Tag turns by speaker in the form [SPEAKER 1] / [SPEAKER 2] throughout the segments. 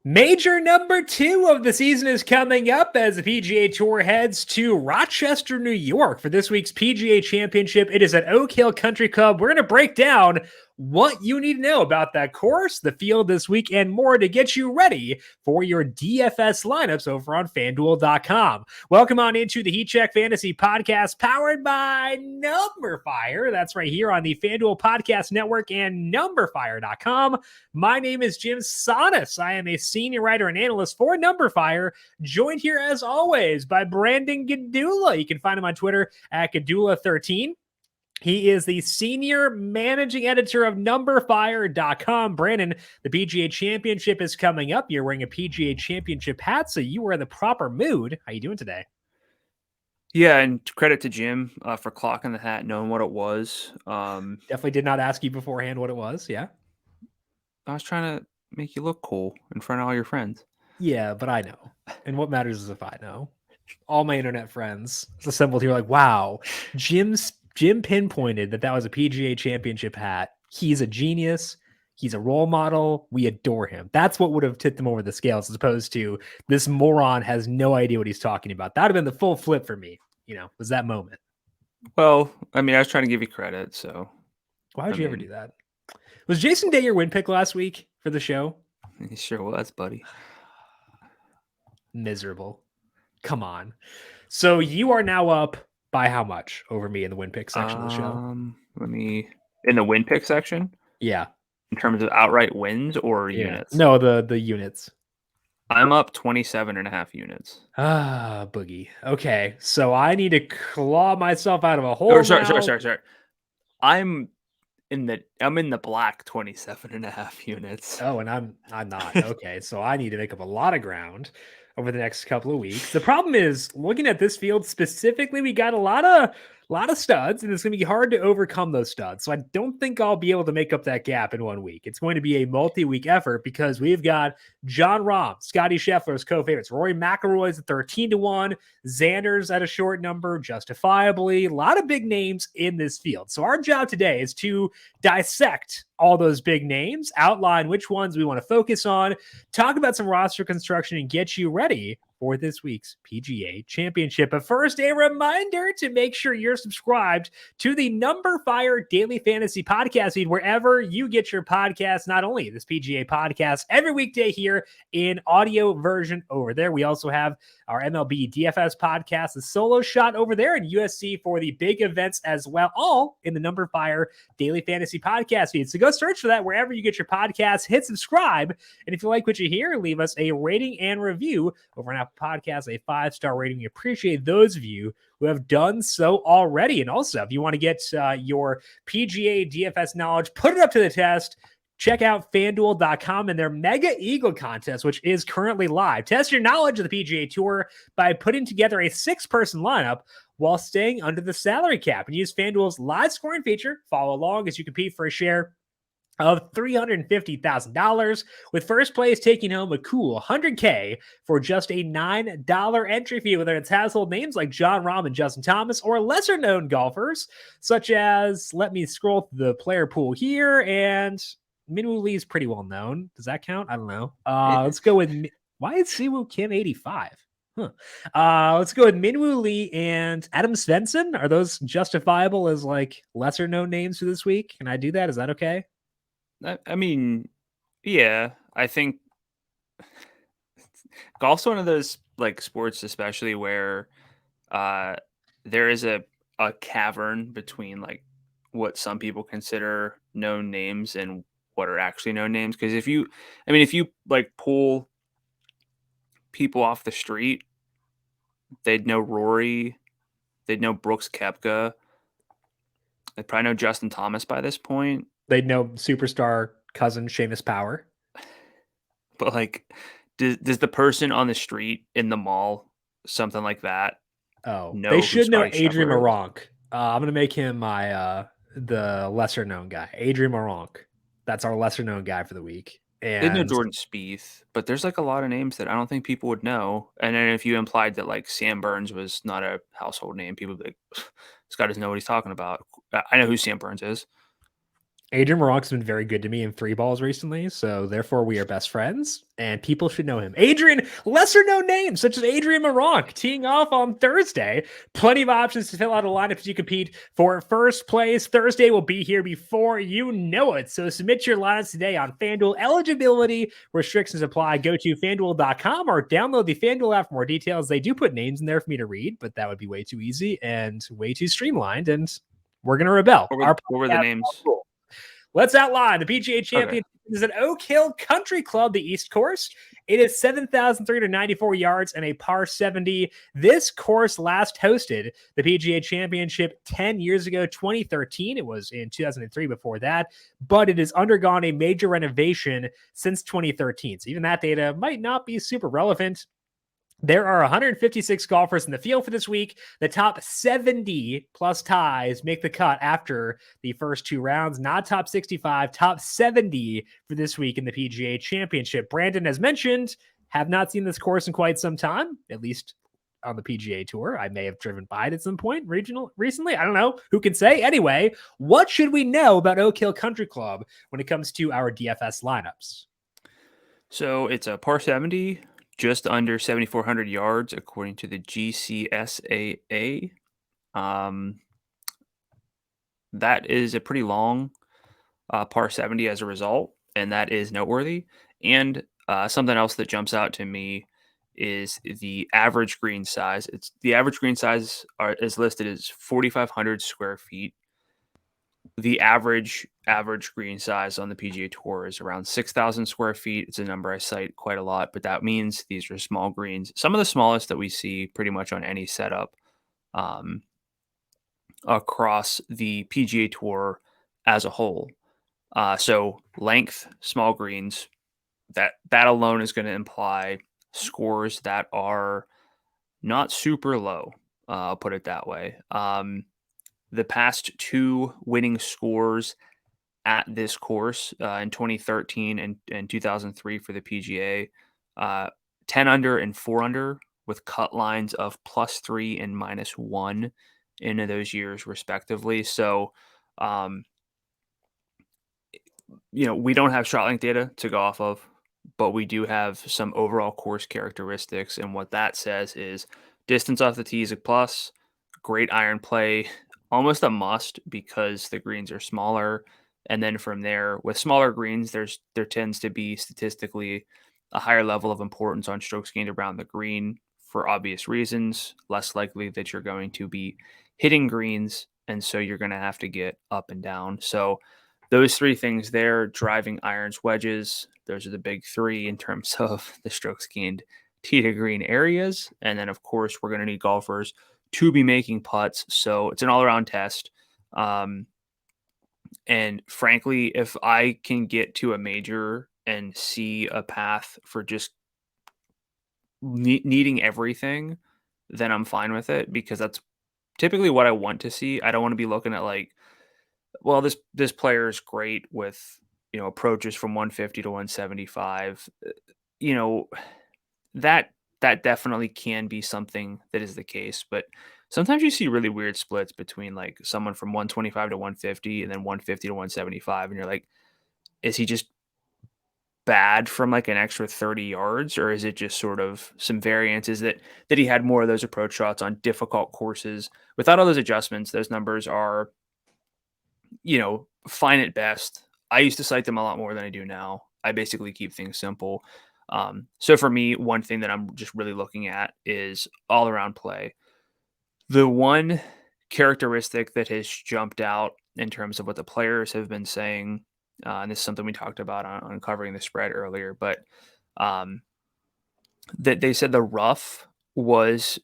[SPEAKER 1] Major number 2 of the season is coming up as the PGA Tour heads to Rochester, New York for this week's PGA Championship. It is at Oak Hill Country Club. We're going to break down what you need to know about that course, the field this week, and more to get you ready for your DFS lineups over on FanDuel.com. Welcome on into the Heat Check Fantasy Podcast powered by numberFire. That's right here on the FanDuel Podcast Network and numberFire.com. My name is Jim Sonis. I am a senior writer and analyst for numberFire, joined here as always by Brandon Gdula. You can find him on Twitter at Gdula13. He is the senior managing editor of numberFire.com. Brandon, the PGA Championship is coming up. You're wearing a PGA Championship hat, so you are in the proper mood. How you doing today?
[SPEAKER 2] Yeah, and credit to Jim for clocking the hat, knowing what it was.
[SPEAKER 1] Definitely did not ask you beforehand what it was, yeah?
[SPEAKER 2] I was trying to make you look cool in front of all your friends.
[SPEAKER 1] Yeah, but I know. And what matters is if I know. All my internet friends assembled here like, wow, Jim pinpointed that was a PGA Championship hat. He's a genius. He's a role model. We adore him. That's what would have tipped him over the scales as opposed to this moron has no idea what he's talking about. That would have been the full flip for me, was that moment.
[SPEAKER 2] Well, I mean, I was trying to give you credit, so.
[SPEAKER 1] Why would you ever do that? Was Jason Day your win pick last week for the show?
[SPEAKER 2] He sure was, buddy.
[SPEAKER 1] Miserable. Come on. So you are now up by how much over me in the win pick section of the show?
[SPEAKER 2] In the win pick section?
[SPEAKER 1] Yeah.
[SPEAKER 2] In terms of outright wins or units?
[SPEAKER 1] No, the units.
[SPEAKER 2] I'm up 27.5 units.
[SPEAKER 1] Boogie. Okay, so I need to claw myself out of a hole.
[SPEAKER 2] Sorry. I'm in the black 27.5 units.
[SPEAKER 1] Oh, and I'm not. Okay, so I need to make up a lot of ground over the next couple of weeks. The problem is, looking at this field specifically, we got a lot of studs, and it's going to be hard to overcome those studs. So I don't think I'll be able to make up that gap in 1 week. It's going to be a multi-week effort because we've got Jon Rahm, Scotty Scheffler's co-favorites, Rory McIlroy's at 13-1, Xander's at a short number, justifiably. A lot of big names in this field. So our job today is to dissect all those big names, outline which ones we want to focus on, talk about some roster construction, and get you ready for this week's PGA Championship. But first, a reminder to make sure you're subscribed to the numberFire Daily Fantasy Podcast feed wherever you get your podcasts, not only this PGA podcast every weekday here in audio version over there. We also have our MLB DFS podcast, the solo shot over there, and USC for the big events as well, all in the numberFire Daily Fantasy Podcast feed. So go search for that wherever you get your podcasts, hit subscribe, and if you like what you hear, leave us a rating and review over on Apple Podcasts, a 5-star rating. We appreciate those of you who have done so already. And also, if you want to get your PGA DFS knowledge, put it up to the test, check out FanDuel.com and their Mega Eagle contest, which is currently live. Test your knowledge of the PGA Tour by putting together a 6-person lineup while staying under the salary cap, and use FanDuel's live scoring feature. Follow along as you compete for a share of $350,000, with first place taking home a cool $100K for just a $9 entry fee, whether it's household names like Jon Rahm and Justin Thomas, or lesser-known golfers such as, let me scroll through the player pool here, and Minwoo Lee is pretty well known. Does that count? I don't know. Let's go with, why is Siwoo Kim 85? Let's go with Minwoo Lee and Adam Svensson. Are those justifiable as like lesser-known names for this week? Can I do that? Is that okay?
[SPEAKER 2] I mean, yeah, I think golf's one of those like sports, especially where there is a cavern between like what some people consider known names and what are actually known names. Because if you like pull people off the street, they'd know Rory, they'd know Brooks Koepka, they'd probably know Justin Thomas by this point.
[SPEAKER 1] They'd know superstar cousin Seamus Power.
[SPEAKER 2] But like, does the person on the street, in the mall, something like that?
[SPEAKER 1] Oh, they should know Adrian Moronk. I'm gonna make him the lesser known guy, Adrian Moronk. That's our lesser known guy for the week. And
[SPEAKER 2] they know Jordan Spieth, but there's like a lot of names that I don't think people would know. And then if you implied that like Sam Burns was not a household name, people would be like, this guy doesn't know what he's talking about. I know who Sam Burns is.
[SPEAKER 1] Adrian Moron's been very good to me in three balls recently, so therefore we are best friends, and people should know him. Adrian, lesser known names such as Adrian Moronk teeing off on Thursday. Plenty of options to fill out a lineup as you compete for first place. Thursday will be here before you know it, so submit your lineups today on FanDuel. Eligibility restrictions apply. Go to FanDuel.com or download the FanDuel app for more details. They do put names in there for me to read, but that would be way too easy and way too streamlined, and we're going to rebel.
[SPEAKER 2] What were the names?
[SPEAKER 1] Let's outline the PGA Championship.
[SPEAKER 2] Okay.
[SPEAKER 1] Is an Oak Hill Country Club, the East Course. It is 7,394 yards and a par 70. This course last hosted the PGA Championship 10 years ago, 2013. It was in 2003 before that, but it has undergone a major renovation since 2013. So even that data might not be super relevant. There are 156 golfers in the field for this week. The top 70 plus ties make the cut after the first two rounds, not top 65, top 70 for this week in the PGA Championship. Brandon, as mentioned, have not seen this course in quite some time, at least on the PGA Tour. I may have driven by it at some point recently. I don't know. Who can say? Anyway, what should we know about Oak Hill Country Club when it comes to our DFS lineups?
[SPEAKER 2] So it's a par 70, just under 7,400 yards, according to the GCSAA. That is a pretty long par 70 as a result, and that is noteworthy. And something else that jumps out to me is the average green size. It's the average green size is listed as 4,500 square feet. The average green size on the PGA Tour is around 6,000 square feet. It's a number I cite quite a lot, but that means these are small greens. Some of the smallest that we see pretty much on any setup across the PGA Tour as a whole. So length, small greens, that alone is going to imply scores that are not super low. I'll put it that way. The past two winning scores at this course in 2013 and 2003 for the PGA, 10 under and 4 under with cut lines of +3 and -1 in those years respectively. So, we don't have shot length data to go off of, but we do have some overall course characteristics. And what that says is distance off the tee is a plus, great iron play, almost a must because the greens are smaller. And then from there, with smaller greens, there tends to be statistically a higher level of importance on strokes gained around the green for obvious reasons. Less likely that you're going to be hitting greens, and so you're going to have to get up and down. So those three things there, driving, irons, wedges, those are the big three in terms of the strokes gained tee to green areas. And then, of course, we're going to need golfers to be making putts. So it's an all-around test. And frankly, if I can get to a major and see a path for just needing everything, then I'm fine with it because that's typically what I want to see. I don't want to be looking at like, well, this player is great with, approaches from 150 to 175. That definitely can be something that is the case, but sometimes you see really weird splits between like someone from 125 to 150 and then 150 to 175, and you're like, is he just bad from like an extra 30 yards, or is it just sort of some variances that he had more of those approach shots on difficult courses? Without all those adjustments, those numbers are, fine at best. I used to cite them a lot more than I do now. I basically keep things simple. So for me, one thing that I'm just really looking at is all around play. The one characteristic that has jumped out in terms of what the players have been saying, and this is something we talked about on covering the spread earlier, but that they said the rough was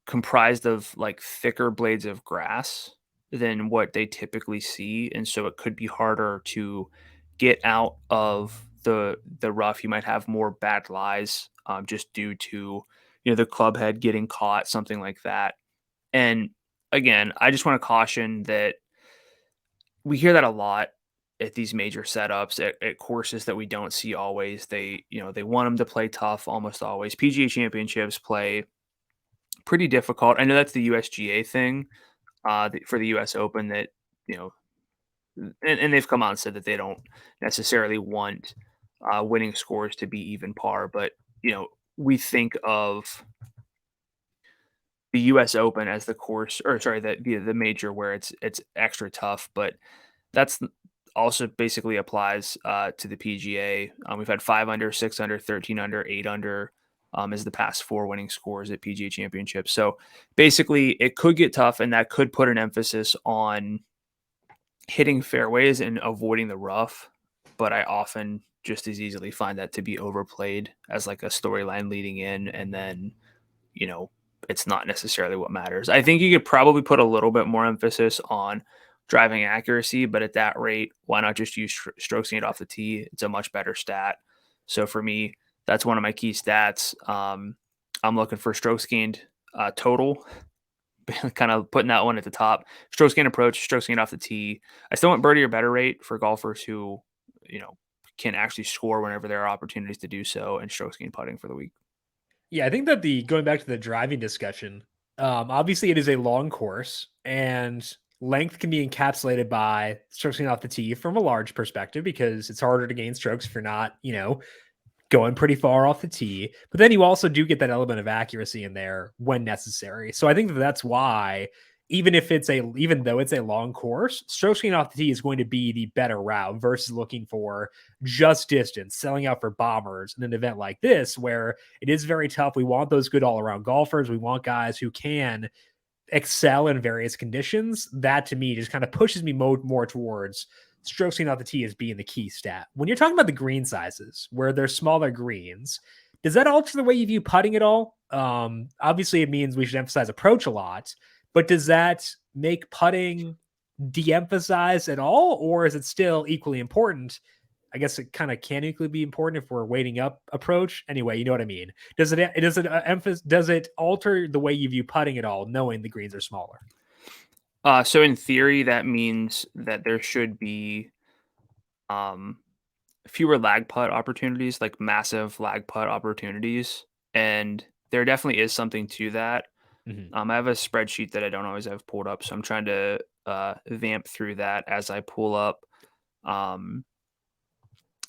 [SPEAKER 2] comprised of like thicker blades of grass than what they typically see, and so it could be harder to get out of the rough. You might have more bad lies just due to the club head getting caught, something like that. And again, I just want to caution that we hear that a lot at these major setups at courses that we don't see always. They want them to play tough almost always. PGA Championships play pretty difficult. I know that's the USGA thing for the US Open that, and they've come out and said that they don't necessarily want winning scores to be even par, but we think of the U.S. Open as the course, or sorry, the major where it's extra tough, but that's also basically applies to the PGA. We've had 5 under, 6 under, 13 under, 8 under as the past 4 winning scores at PGA Championship. So basically, it could get tough, and that could put an emphasis on hitting fairways and avoiding the rough. But I often just as easily find that to be overplayed as like a storyline leading in, and then you know, it's not necessarily what matters. I think you could probably put a little bit more emphasis on driving accuracy, but at that rate, why not just use strokes gained off the tee? It's a much better stat. So for me, that's one of my key stats. I'm looking for strokes gained total, kind of putting that one at the top. Strokes gained approach, strokes gained off the tee. I still want birdie or better rate for golfers who, can actually score whenever there are opportunities to do so, and strokes gained putting for the week.
[SPEAKER 1] Yeah, I think that going back to the driving discussion, obviously it is a long course and length can be encapsulated by strokes gained off the tee from a large perspective because it's harder to gain strokes if you're not, going pretty far off the tee. But then you also do get that element of accuracy in there when necessary. So I think that's why even though it's a long course, strokes gained off the tee is going to be the better route versus looking for just distance, selling out for bombers in an event like this where it is very tough. We want those good all around golfers. We want guys who can excel in various conditions. That to me just kind of pushes me more towards strokes gained off the tee as being the key stat. When you're talking about the green sizes, where they're smaller greens, does that alter the way you view putting at all? Obviously, it means we should emphasize approach a lot, but does that make putting de-emphasized at all, or is it still equally important? I guess it kind of can equally be important if we're weighting up approach. Anyway, you know what I mean. Does it alter the way you view putting at all, knowing the greens are smaller?
[SPEAKER 2] So in theory, that means that there should be um, fewer lag putt opportunities, like massive lag putt opportunities, and there definitely is something to that.
[SPEAKER 1] Mm-hmm.
[SPEAKER 2] I have a spreadsheet that I don't always have pulled up, so I'm trying to vamp through that as I pull up um,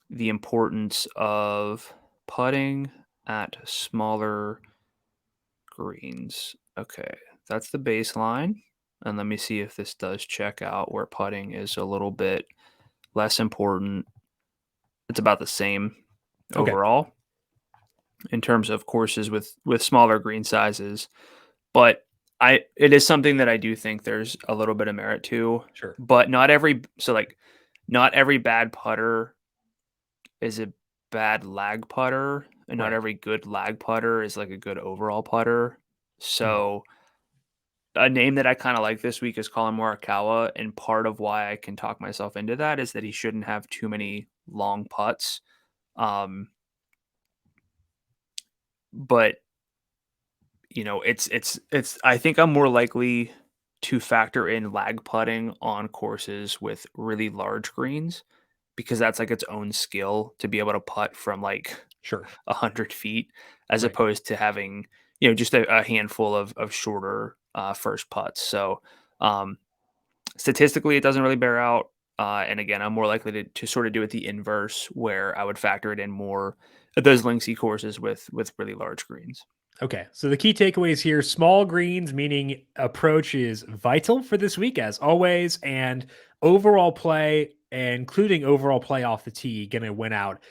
[SPEAKER 2] the importance of putting at smaller greens. Okay, that's the baseline. And let me see if this does check out where putting is a little bit less important. It's about the same
[SPEAKER 1] Okay,
[SPEAKER 2] overall in terms of courses with smaller green sizes. But it is something that I do think there's a little bit of merit to.
[SPEAKER 1] sure.
[SPEAKER 2] But not every bad putter is a bad lag putter, and not
[SPEAKER 1] Right.
[SPEAKER 2] every good lag putter is like a good overall putter.
[SPEAKER 1] Mhm.
[SPEAKER 2] So a name that I kind of like this week is Colin Morikawa, and part of why I can talk myself into that is that he shouldn't have too many long putts. Um, but it's. I think I'm more likely to factor in lag putting on courses with really large greens because that's like its own skill to be able to putt from like
[SPEAKER 1] Sure.
[SPEAKER 2] 100 feet as
[SPEAKER 1] Right.
[SPEAKER 2] opposed to having just a handful of shorter first putts. So um, statistically, it doesn't really bear out. And again, I'm more likely to sort of do it the inverse, where I would factor it in more at those linksy courses with really large greens.
[SPEAKER 1] Okay. So the key takeaways here: small greens, meaning approach is vital for this week, as always, and overall play, including overall play off the tee, going to win out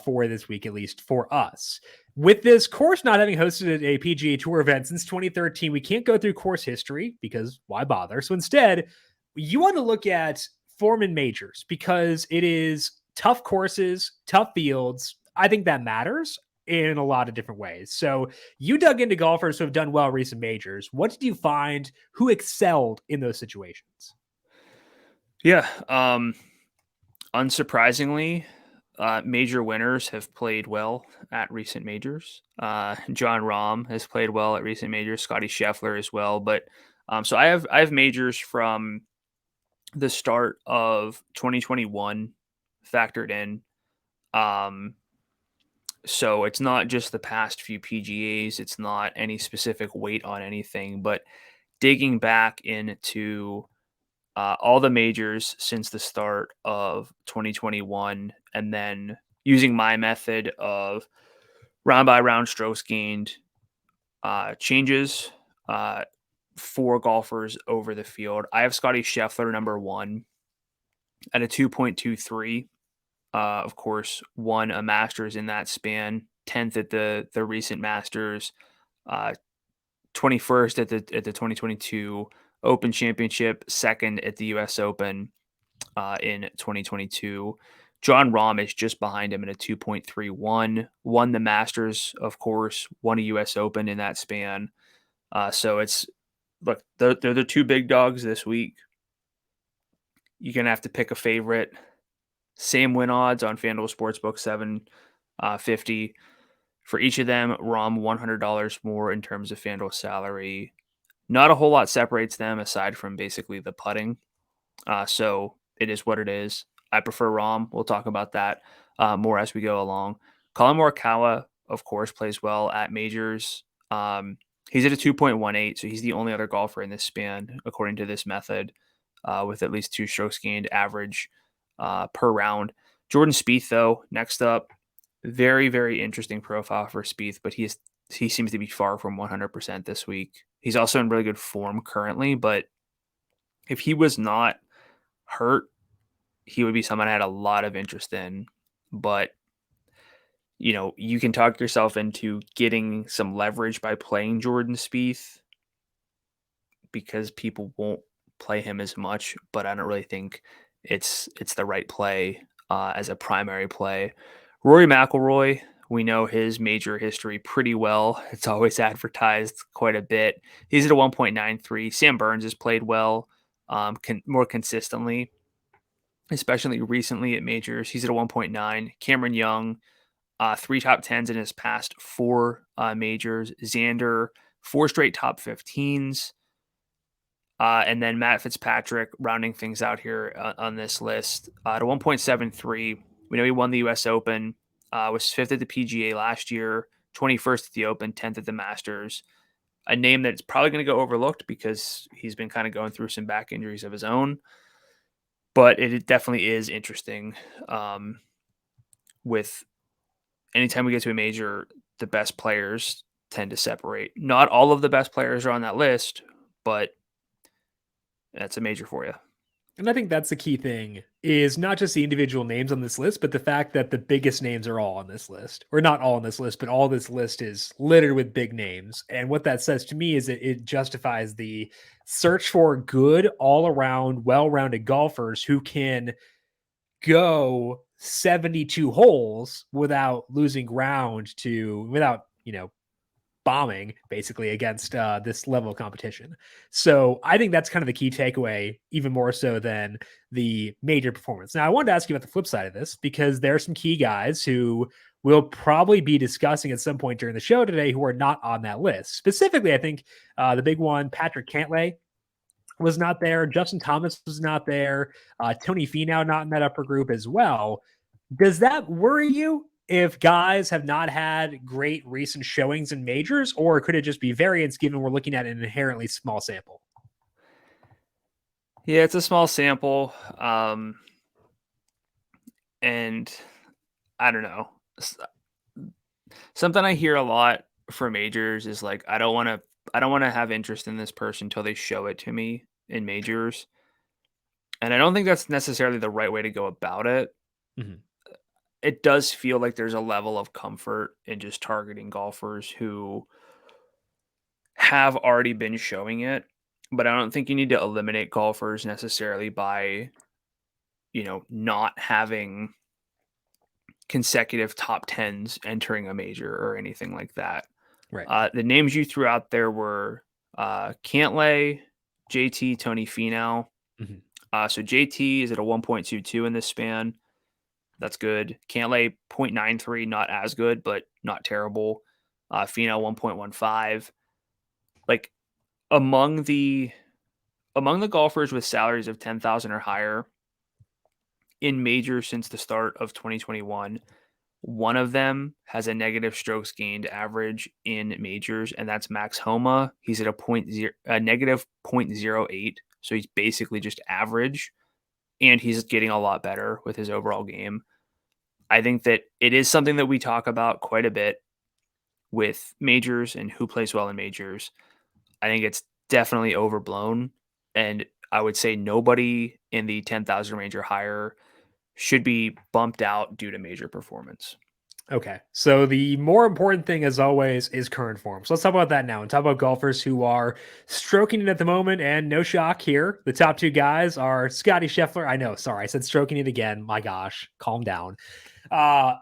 [SPEAKER 1] for this week, at least for us. With this course not having hosted a PGA Tour event since 2013, we can't go through course history because why bother? So instead, you want to look at form in majors because it is tough courses, tough fields. I think that matters in a lot of different ways. So you dug into golfers who have done well recent majors. What did you find? Who excelled in those situations?
[SPEAKER 2] Yeah. Unsurprisingly, major winners have played well at recent majors. John Rahm has played well at recent majors. Scotty Scheffler as well. But so I have majors from the start of 2021 factored in. Um, so it's not just the past few PGAs. It's not any specific weight on anything, but digging back into all the majors since the start of 2021, and then using my method of round by round strokes gained changes 4 golfers over the field. I have Scotty Scheffler number 1 at a 2.23. Of course, won a Masters in that span, 10th at the recent Masters, 21st at the 2022 Open Championship, 2nd at the U.S. Open in 2022. John Rahm is just behind him at a 2.31. Won the Masters, of course, won a U.S. Open in that span. So it's look, they're the 2 big dogs this week. You're gonna have to pick a favorite. Same win odds on FanDuel Sportsbook, 750 for each of them. Rahm $100 more in terms of FanDuel salary. Not a whole lot separates them aside from basically the putting. So it is what it is. I prefer Rahm. We'll talk about that more as we go along. Colin Morikawa, of course, plays well at majors. He's at a 2.18, so he's the only other golfer in this span, according to this method, with at least 2 strokes gained average per round. Jordan Spieth, though, next up, very, very interesting profile for Spieth, but he seems to be far from 100% this week. He's also in really good form currently, but if he was not hurt, he would be someone I had a lot of interest in. But you can talk yourself into getting some leverage by playing Jordan Spieth because people won't play him as much, but I don't really think it's the right play as a primary play. Rory McIlroy, we know his major history pretty well. It's always advertised quite a bit. He's at a 1.93. Sam Burns has played well, more consistently, especially recently at majors. He's at a 1.9. Cameron Young, 3 top 10s in his past 4 majors. Xander, 4 straight top 15s. And then Matt Fitzpatrick rounding things out here on this list at a 1.73. We know he won the U.S. Open, was 5th at the PGA last year, 21st at the Open, 10th at the Masters. A name that's probably going to go overlooked because he's been kind of going through some back injuries of his own. But it definitely is interesting with anytime we get to a major, the best players tend to separate. Not all of the best players are on that list, but that's a major for you.
[SPEAKER 1] And I think that's the key thing is not just the individual names on this list, but the fact that the biggest names are all on this list. Or not all on this list, but all this list is littered with big names. And what that says to me is that it justifies the search for good, all-around, well-rounded golfers who can go 72 holes without losing ground without bombing basically against this level of competition. So I think that's kind of the key takeaway, even more so than the major performance. Now, I wanted to ask you about the flip side of this because there are some key guys who we'll probably be discussing at some point during the show today who are not on that list. Specifically, I think the big one, Patrick Cantlay, was not there. Justin Thomas was not there. Tony Finau not in that upper group as well. Does that worry you if guys have not had great recent showings in majors, or could it just be variance given we're looking at an inherently small sample?
[SPEAKER 2] Yeah, it's a small sample. And I don't know. Something I hear a lot for majors is like, I don't want to have interest in this person until they show it to me in majors. And I don't think that's necessarily the right way to go about it.
[SPEAKER 1] Mm-hmm.
[SPEAKER 2] It does feel like there's a level of comfort in just targeting golfers who have already been showing it, but I don't think you need to eliminate golfers necessarily by, not having consecutive top 10s entering a major or anything like that.
[SPEAKER 1] Right.
[SPEAKER 2] The names you threw out there were Cantlay, JT, Tony Finau.
[SPEAKER 1] Mm-hmm.
[SPEAKER 2] So JT is at a 1.22 in this span. That's good. Cantlay 0.93, not as good, but not terrible. Finau 1.15. Like among the golfers with salaries of 10,000 or higher in majors since the start of 2021, one of them has a negative strokes gained average in majors, and that's Max Homa. He's at a negative 0.08. So he's basically just average, and he's getting a lot better with his overall game. I think that it is something that we talk about quite a bit with majors and who plays well in majors. I think it's definitely overblown. And I would say nobody in the 10,000 range or higher should be bumped out due to major performance.
[SPEAKER 1] Okay. So the more important thing, as always, is current form. So let's talk about that now and talk about golfers who are stroking it at the moment. And no shock here. The top two guys are Scotty Scheffler. I know. Sorry. I said stroking it again. My gosh. Calm down. Uh,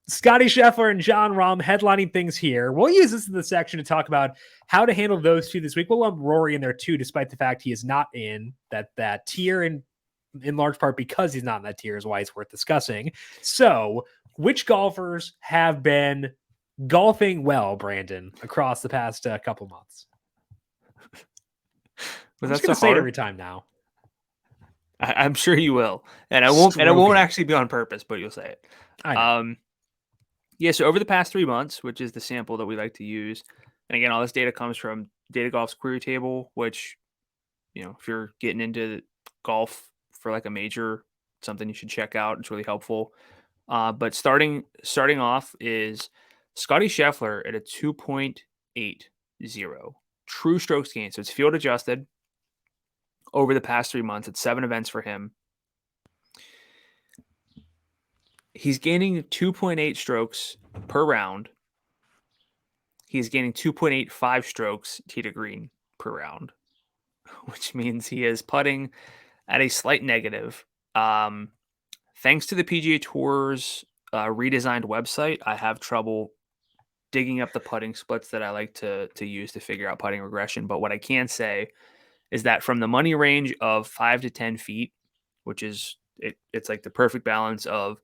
[SPEAKER 1] Scotty Scheffler and John Rahm headlining things here. We'll use this in the section to talk about how to handle those two this week. We'll lump Rory in there too, despite the fact he is not in that tier, in large part because he's not in that tier is why it's worth discussing. So which golfers have been golfing well, Brandon, across the past couple months?
[SPEAKER 2] Was
[SPEAKER 1] I'm
[SPEAKER 2] that
[SPEAKER 1] just going to
[SPEAKER 2] so
[SPEAKER 1] say it
[SPEAKER 2] hard?
[SPEAKER 1] every time now.
[SPEAKER 2] I'm sure you will, and I won't. And it won't actually be on purpose, but you'll say it.
[SPEAKER 1] I know.
[SPEAKER 2] Yeah. So over the past 3 months, which is the sample that we like to use, and again, all this data comes from Data Golf's query table, which, if you're getting into golf for like a major, something you should check out. It's really helpful. But starting off is Scotty Scheffler at a 2.80 true strokes gain. So it's field adjusted over the past 3 months. It's 7 events for him. He's gaining 2.8 strokes per round. He's gaining 2.85 strokes tee to green per round, which means he is putting at a slight negative. Thanks to the PGA Tour's redesigned website, I have trouble digging up the putting splits that I like to use to figure out putting regression. But what I can say is that from the money range of 5 to 10 feet, which is it's like the perfect balance of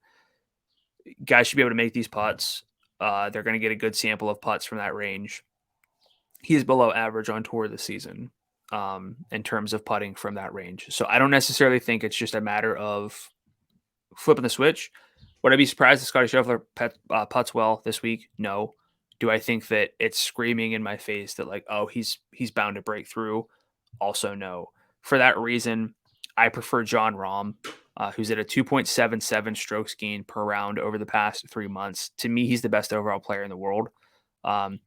[SPEAKER 2] guys should be able to make these putts. They're going to get a good sample of putts from that range. He is below average on tour this season in terms of putting from that range. So I don't necessarily think it's just a matter of flipping the switch. Would I be surprised if Scotty Scheffler putts well this week? No. Do I think that it's screaming in my face that like, oh, he's bound to break through? Also, no. For that reason, I prefer John Rahm, who's at a 2.77 strokes gain per round over the past 3 months. To me, he's the best overall player in the world.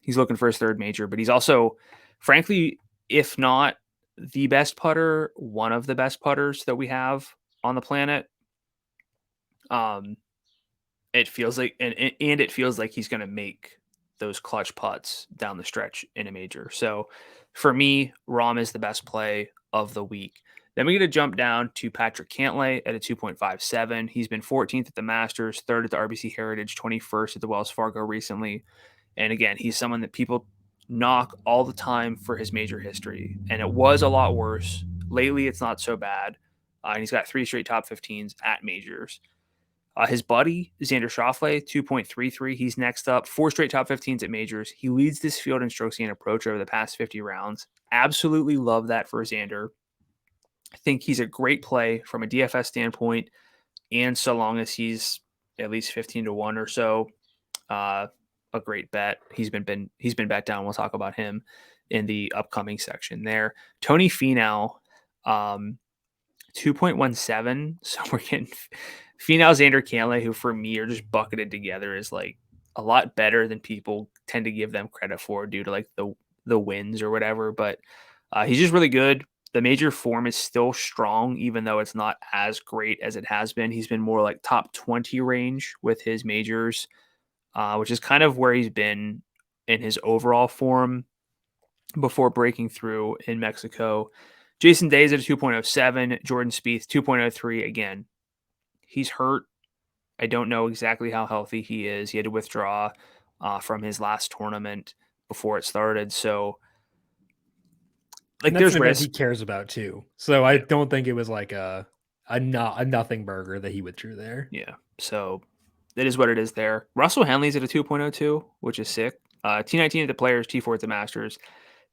[SPEAKER 2] He's looking for his third major, but he's also, frankly, if not the best putter, one of the best putters that we have on the planet. It feels like, and it feels like he's going to make those clutch putts down the stretch in a major. So for me, Rahm is the best play of the week. Then we get to jump down to Patrick Cantlay at a 2.57. He's been 14th at the Masters, 3rd at the RBC Heritage, 21st at the Wells Fargo recently. And again, he's someone that people knock all the time for his major history. And it was a lot worse. Lately, it's not so bad. And he's got 3 straight top 15s at majors. His buddy, Xander Schauffele, 2.33. He's next up. 4 straight top 15s at majors. He leads this field in strokes gained approach over the past 50 rounds. Absolutely love that for Xander. I think he's a great play from a DFS standpoint. And so long as he's at least 15 to 1 or so, a great bet. He's been bet down. We'll talk about him in the upcoming section there. Tony Finau, 2.17. So we're getting Finau, Xander, Cantlay, who for me are just bucketed together, is like a lot better than people tend to give them credit for due to like the wins or whatever. But he's just really good. The major form is still strong, even though it's not as great as it has been. He's been more like top 20 range with his majors, which is kind of where he's been in his overall form before breaking through in Mexico. Jason Day's at a 2.07. Jordan Spieth, 2.03. Again, he's hurt. I don't know exactly how healthy he is. He had to withdraw from his last tournament before it started. So, like,
[SPEAKER 1] That's
[SPEAKER 2] there's
[SPEAKER 1] an event
[SPEAKER 2] risk.
[SPEAKER 1] he cares about too. So I don't think it was like a nothing burger that he withdrew there.
[SPEAKER 2] Yeah. So it is what it is there. Russell Henley's at a 2.02, which is sick. T19 at the Players, T4 at the Masters,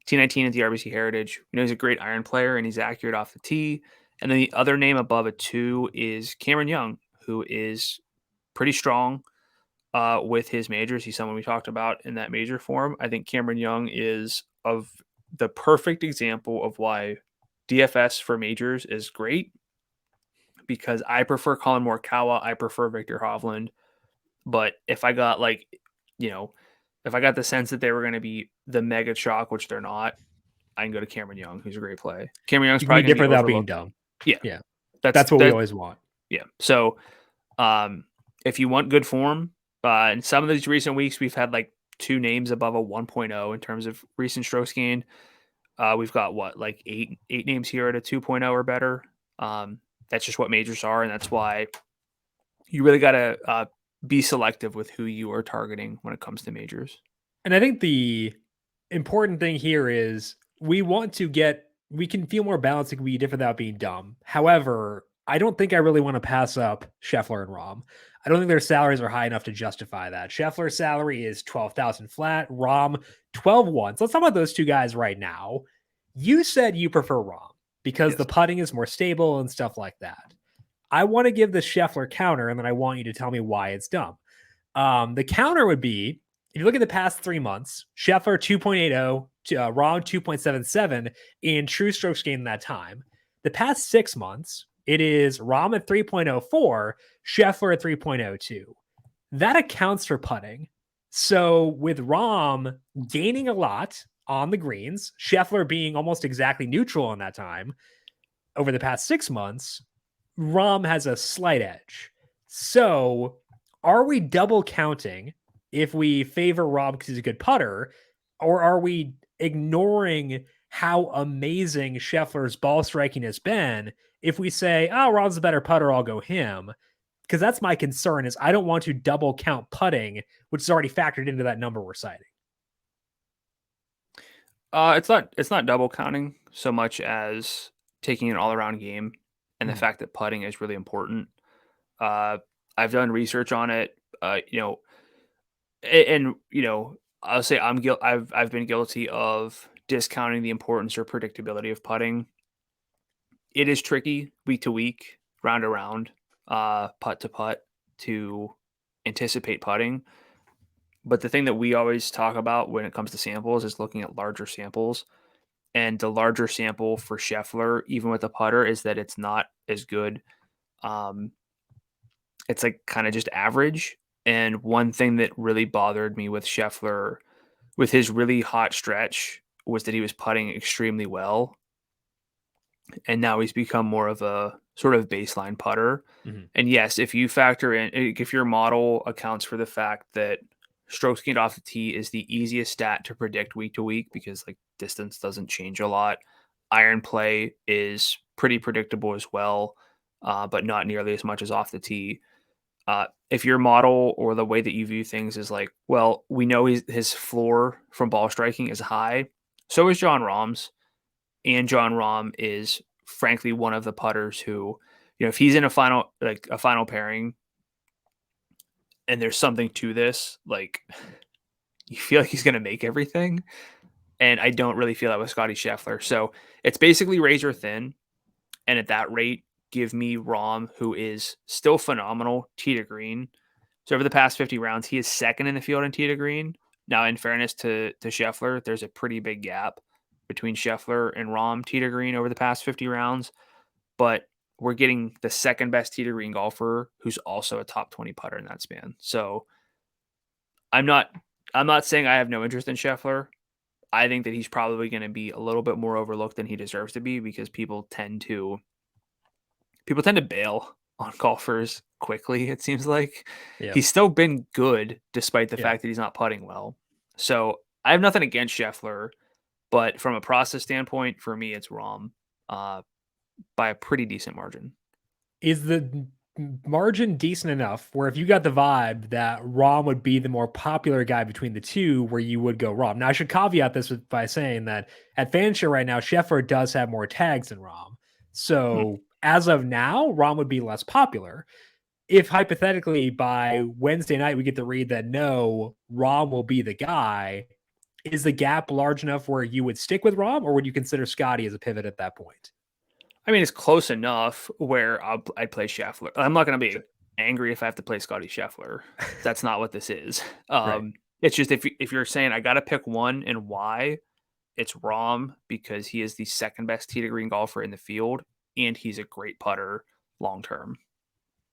[SPEAKER 2] T19 at the RBC Heritage. He's a great iron player and he's accurate off the tee. And then the other name above a 2 is Cameron Young, who is pretty strong with his majors. He's someone we talked about in that major form. I think Cameron Young is of the perfect example of why DFS for majors is great because I prefer Colin Morikawa. I prefer Victor Hovland. But if I got if I got the sense that they were going to be the mega chalk, which they're not, I can go to Cameron Young, who's a great play. Cameron Young's
[SPEAKER 1] You can be
[SPEAKER 2] probably going to be
[SPEAKER 1] different without being
[SPEAKER 2] overlooked.
[SPEAKER 1] dumb.
[SPEAKER 2] Yeah,
[SPEAKER 1] Yeah.
[SPEAKER 2] that's
[SPEAKER 1] That's what we always want.
[SPEAKER 2] Yeah. So, if you want good form, in some of these recent weeks, we've had like 2 names above a 1.0 in terms of recent strokes gained. We've got like eight names here at a 2.0 or better. That's just what majors are, and that's why you really got to be selective with who you are targeting when it comes to majors.
[SPEAKER 1] And I think the important thing here is we can feel more balanced. It can be different without being dumb. However, I don't think I really want to pass up Scheffler and Rahm. I don't think their salaries are high enough to justify that. Scheffler's salary is 12,000 flat, Rahm 12-1. So let's talk about those two guys right now. You said you prefer Rahm because the putting is more stable and stuff like that. I want to give the Scheffler counter, and then I want you to tell me why it's dumb. The counter would be, if you look at the past 3 months, Scheffler 2.80, Rahm 2.77 in true strokes gained in that time. The past 6 months, it is Rahm at 3.04, Scheffler at 3.02. That accounts for putting. So with Rahm gaining a lot on the greens, Scheffler being almost exactly neutral in that time, over the past 6 months, Rahm has a slight edge. So are we double counting if we favor Rahm because he's a good putter, or are we ignoring how amazing Scheffler's ball striking has been if we say, oh, Rahm's a better putter, I'll go him? Because that's my concern, is I don't want to double count putting, which is already factored into that number we're citing.
[SPEAKER 2] It's not double counting so much as taking an all around game, and the fact that putting is really important. I've done research on it. I'll say I've been guilty of discounting the importance or predictability of putting. It is tricky week to week, round to round, putt to putt to anticipate putting. But the thing that we always talk about when it comes to samples is looking at larger samples. And the larger sample for Scheffler, even with the putter, is that it's not as good. It's like kind of just average. And one thing that really bothered me with Scheffler, with his really hot stretch, was that he was putting extremely well. And now he's become more of a sort of baseline putter. Mm-hmm. And yes, if you factor in, if your model accounts for the fact that strokes gained off the tee is the easiest stat to predict week to week because like distance doesn't change a lot. Iron play is pretty predictable as well, but not nearly as much as off the tee. If your model or the way that you view things is like, well, we know his floor from ball striking is high. So is Jon Rahm's. And Jon Rahm is frankly one of the putters who, if he's in a final pairing and there's something to this, like you feel like he's going to make everything. And I don't really feel that with Scottie Scheffler. So it's basically razor thin. And at that rate, give me Rahm, who is still phenomenal, tee to green. So over the past 50 rounds, he is second in the field in tee to green. Now, in fairness to Scheffler, there's a pretty big gap between Scheffler and Rahm tee to green over the past 50 rounds. But we're getting the second best tee to green golfer who's also a top 20 putter in that span. So I'm not saying I have no interest in Scheffler. I think that he's probably going to be a little bit more overlooked than he deserves to be because people tend to bail on golfers quickly, it seems like. Yep. He's still been good despite the fact that he's not putting well. So I have nothing against Scheffler, but from a process standpoint, for me, it's Rahm by a pretty decent margin.
[SPEAKER 1] Is the margin decent enough where if you got the vibe that Rahm would be the more popular guy between the two, where you would go Rahm? Now, I should caveat this by saying that at FanDuel right now, Scheffler does have more tags than Rahm. So as of now, Rahm would be less popular. If hypothetically by Wednesday night we get the read that no, Rahm will be the guy, is the gap large enough where you would stick with Rahm, or would you consider Scottie as a pivot at that point?
[SPEAKER 2] I mean, it's close enough where I'd play Scheffler. I'm not going to be angry if I have to play Scottie Scheffler. That's not what this is. Right. It's just if you're saying I got to pick one and why, it's Rahm because he is the second best tee to green golfer in the field, and he's a great putter long term.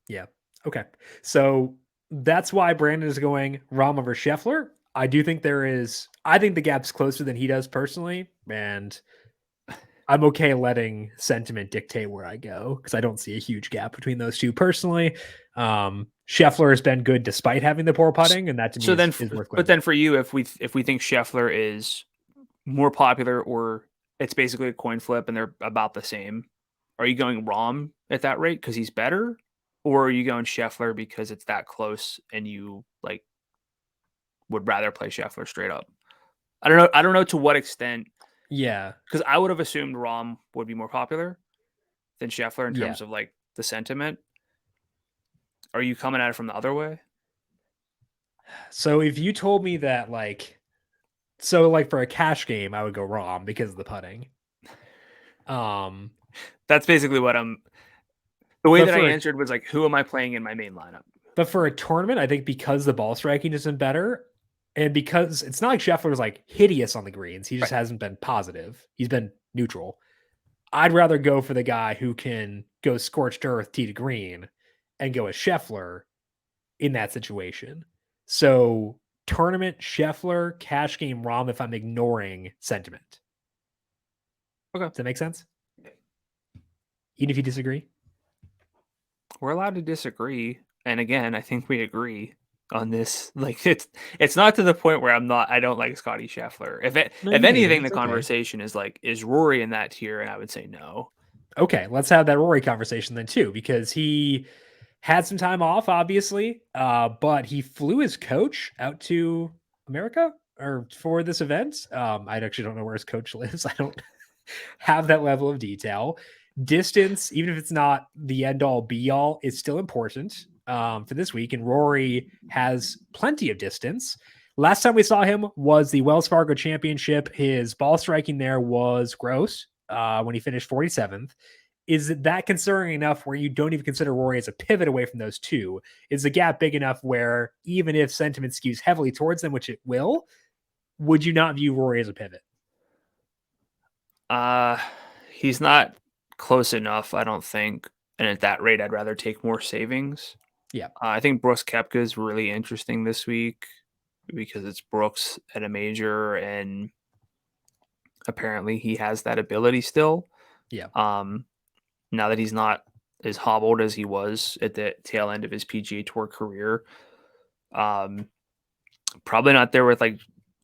[SPEAKER 1] Yeah. Okay. So that's why Brandon is going Rahm over Scheffler. I do think I think the gap's closer than he does personally. And I'm okay letting sentiment dictate where I go because I don't see a huge gap between those two personally. Scheffler has been good despite having the poor putting, and that to me
[SPEAKER 2] So then,
[SPEAKER 1] is worth
[SPEAKER 2] but
[SPEAKER 1] going.
[SPEAKER 2] then for you, if we think Scheffler is more popular or it's basically a coin flip and they're about the same, are you going Rahm at that rate because he's better, or are you going Scheffler because it's that close and you like would rather play Scheffler straight up? I don't know. I don't know to what extent,
[SPEAKER 1] Yeah.
[SPEAKER 2] because I would have assumed Rahm would be more popular than Scheffler in
[SPEAKER 1] Yeah.
[SPEAKER 2] terms of like the sentiment. Are you coming at it from the other way?
[SPEAKER 1] So if you told me that like for a cash game, I would go Rahm because of the putting. Um,
[SPEAKER 2] That's basically what I'm. The way
[SPEAKER 1] but
[SPEAKER 2] that I
[SPEAKER 1] for a
[SPEAKER 2] answered was like, who am I playing in my main lineup?
[SPEAKER 1] But for a tournament, I think because the ball striking has been better, and because it's not like Scheffler was like hideous on the greens, he just
[SPEAKER 2] Right.
[SPEAKER 1] hasn't been positive. He's been neutral. I'd rather go for the guy who can go scorched earth tee to green and go with Scheffler in that situation. So tournament Scheffler, cash game Rahm if I'm ignoring sentiment.
[SPEAKER 2] Okay.
[SPEAKER 1] Does that make sense? Even if you disagree?
[SPEAKER 2] We're allowed to disagree. And again, I think we agree on this. Like it's not to the point where I don't like Scotty Scheffler.
[SPEAKER 1] No,
[SPEAKER 2] If
[SPEAKER 1] you hate him.
[SPEAKER 2] anything, the
[SPEAKER 1] It's okay.
[SPEAKER 2] conversation is like, is Rory in that tier? And I would say no.
[SPEAKER 1] Okay, let's have that Rory conversation then too, because he had some time off, obviously, but he flew his coach out to America or for this event. I actually don't know where his coach lives. I don't have that level of detail. Distance, even if it's not the end all be all, is still important for this week. And Rory has plenty of distance. Last time we saw him was the Wells Fargo Championship. His ball striking there was gross when he finished 47th. Is that concerning enough where you don't even consider Rory as a pivot away from those two? Is the gap big enough where even if sentiment skews heavily towards them, which it will, would you not view Rory as a pivot?
[SPEAKER 2] He's not close enough, I don't think. And at that rate, I'd rather take more savings.
[SPEAKER 1] Yeah.
[SPEAKER 2] I think Brooks Koepka is really interesting this week because it's Brooks at a major, and apparently he has that ability still.
[SPEAKER 1] Yeah.
[SPEAKER 2] Now that he's not as hobbled as he was at the tail end of his PGA Tour career. Probably not there with like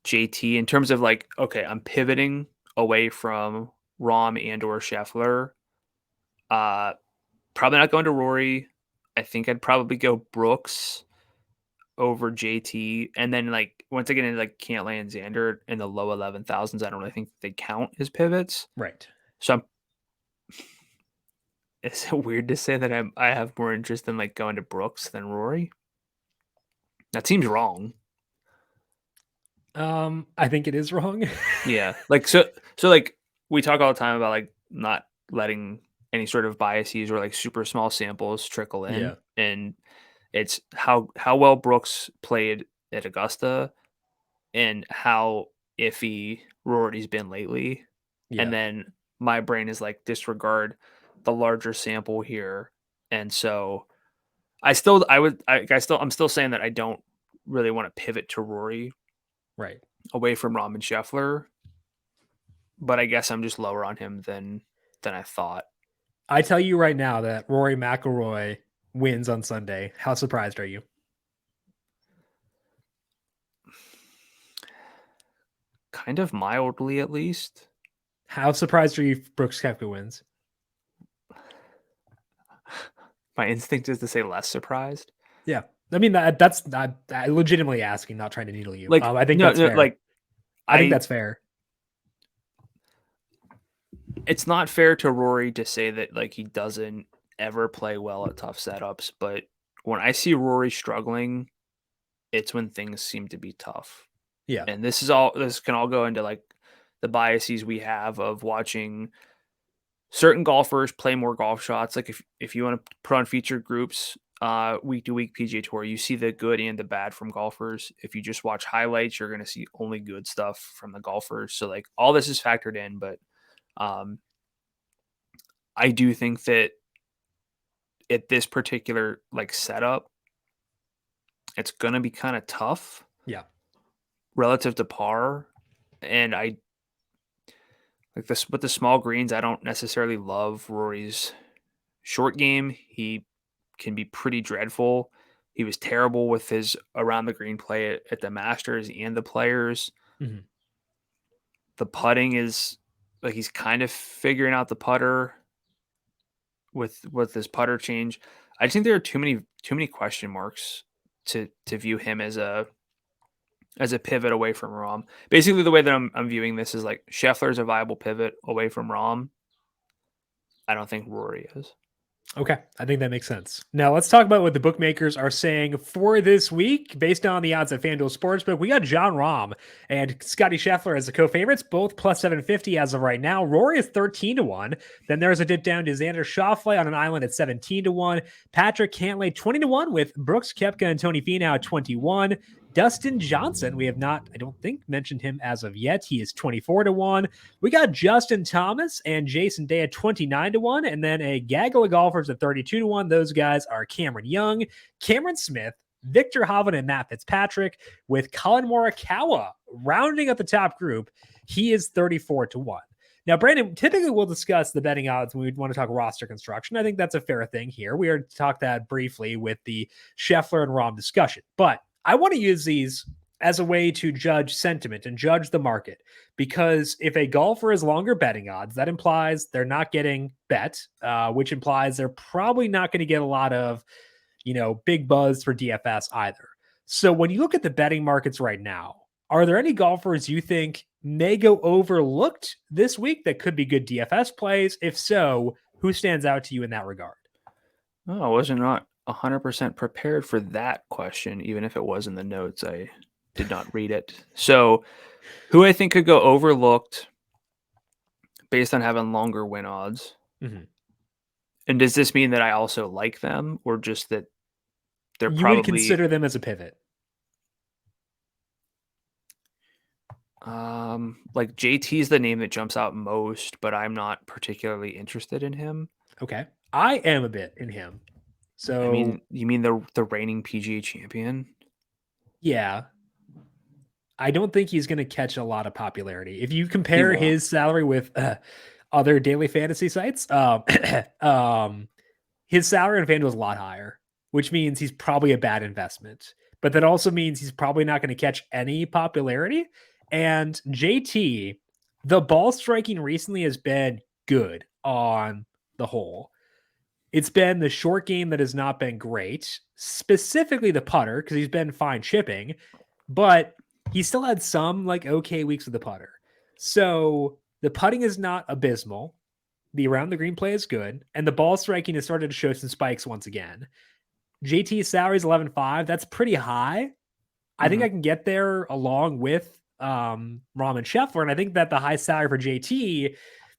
[SPEAKER 2] JT in terms of like, okay, I'm pivoting away from Rahm and or Scheffler. Probably not going to Rory. I think I'd probably go Brooks over JT. And then like once I get into like Cantlay and Xander in the low 11,000s, I don't really think they count as pivots.
[SPEAKER 1] Right.
[SPEAKER 2] So is it weird to say that I have more interest in like going to Brooks than Rory? That seems wrong.
[SPEAKER 1] I think it is wrong.
[SPEAKER 2] Yeah. Like so like we talk all the time about like not letting any sort of biases or like super small samples trickle in.
[SPEAKER 1] Yeah.
[SPEAKER 2] And it's how well Brooks played at Augusta and how iffy Rory's been lately. And
[SPEAKER 1] Yeah.
[SPEAKER 2] then my brain is like disregard the larger sample here. And so I'm still saying that I don't really want to pivot to Rory
[SPEAKER 1] Right.
[SPEAKER 2] away from Rahm and Scheffler, but I guess I'm just lower on him than I thought.
[SPEAKER 1] I tell you right now that Rory McIlroy wins on Sunday. How surprised are you?
[SPEAKER 2] Kind of mildly, at least.
[SPEAKER 1] How surprised are you if Brooks Koepka wins?
[SPEAKER 2] My instinct is to say less surprised.
[SPEAKER 1] Yeah. I mean, that's not legitimately asking, not trying to needle you.
[SPEAKER 2] Like
[SPEAKER 1] I think
[SPEAKER 2] no,
[SPEAKER 1] that's fair.
[SPEAKER 2] like
[SPEAKER 1] I think that's fair.
[SPEAKER 2] It's not fair to Rory to say that like he doesn't ever play well at tough setups, but when I see Rory struggling, it's when things seem to be tough.
[SPEAKER 1] Yeah.
[SPEAKER 2] And this can all go into like the biases we have of watching certain golfers play more golf shots. Like if you want to put on featured groups, week to week PGA Tour, you see the good and the bad from golfers. If you just watch highlights, you're going to see only good stuff from the golfers. So like all this is factored in, but um, I do think that at this particular like setup, it's going to be kind of tough.
[SPEAKER 1] Yeah.
[SPEAKER 2] Relative to par, and I like this with the small greens. I don't necessarily love Rory's short game. He can be pretty dreadful. He was terrible with his around the green play at the Masters and the Players.
[SPEAKER 1] Mhm.
[SPEAKER 2] The putting is like he's kind of figuring out the putter with his putter change. I just think there are too many question marks to view him as a pivot away from Rahm. Basically, the way that I'm viewing this is like Scheffler is a viable pivot away from Rahm. I don't think Rory is.
[SPEAKER 1] Okay, I think that makes sense. Now let's talk about what the bookmakers are saying for this week based on the odds at FanDuel Sportsbook. We got John Rahm and Scotty Scheffler as the co-favorites, both plus 750 as of right now. Rory is 13-1. Then there's a dip down to Xander Schauffele on an island at 17-1. Patrick Cantlay 20-1 with Brooks Koepka and Tony Finau at 21. Dustin Johnson, we have not, I don't think, mentioned him as of yet. He is 24-1. We got Justin Thomas and Jason Day at 29-1, and then a gaggle of golfers at 32-1. Those guys are Cameron Young, Cameron Smith, Victor Hovland, and Matt Fitzpatrick, with Colin Morikawa rounding up the top group. He is 34-1. Now, Brandon, typically we'll discuss the betting odds when we want to talk roster construction. I think that's a fair thing here. We already talked that briefly with the Scheffler and Rahm discussion, but I want to use these as a way to judge sentiment and judge the market, because if a golfer has longer betting odds, that implies they're not getting bet, which implies they're probably not going to get a lot of, big buzz for DFS either. So when you look at the betting markets right now, are there any golfers you think may go overlooked this week that could be good DFS plays? If so, who stands out to you in that regard?
[SPEAKER 2] Oh, I wasn't not 100% prepared for that question, even if it was in the notes. I did not read it. So, who I think could go overlooked based on having longer win odds?
[SPEAKER 1] Mm-hmm.
[SPEAKER 2] And does this mean that I also like them, or just that they're
[SPEAKER 1] You would
[SPEAKER 2] probably
[SPEAKER 1] consider them as a pivot.
[SPEAKER 2] like JT is the name that jumps out most, but I'm not particularly interested in him.
[SPEAKER 1] Okay. I am a bit in him. So
[SPEAKER 2] I mean, you mean the reigning PGA champion?
[SPEAKER 1] yeah, I don't think he's going to catch a lot of popularity. If you
[SPEAKER 2] He
[SPEAKER 1] compare
[SPEAKER 2] won't.
[SPEAKER 1] his salary with other daily fantasy sites, his salary on FanDuel is a lot higher, which means he's probably a bad investment. But that also means he's probably not going to catch any popularity. And JT, the ball striking recently has been good on the whole. It's been the short game that has not been great, specifically the putter, because he's been fine chipping, but he still had some like okay weeks with the putter. So the putting is not abysmal. The around the green play is good, and the ball striking has started to show some spikes once again. JT's salary is 11.5. That's pretty high. I think I can get there along with Rahm and Scheffler, and I think that the high salary for JT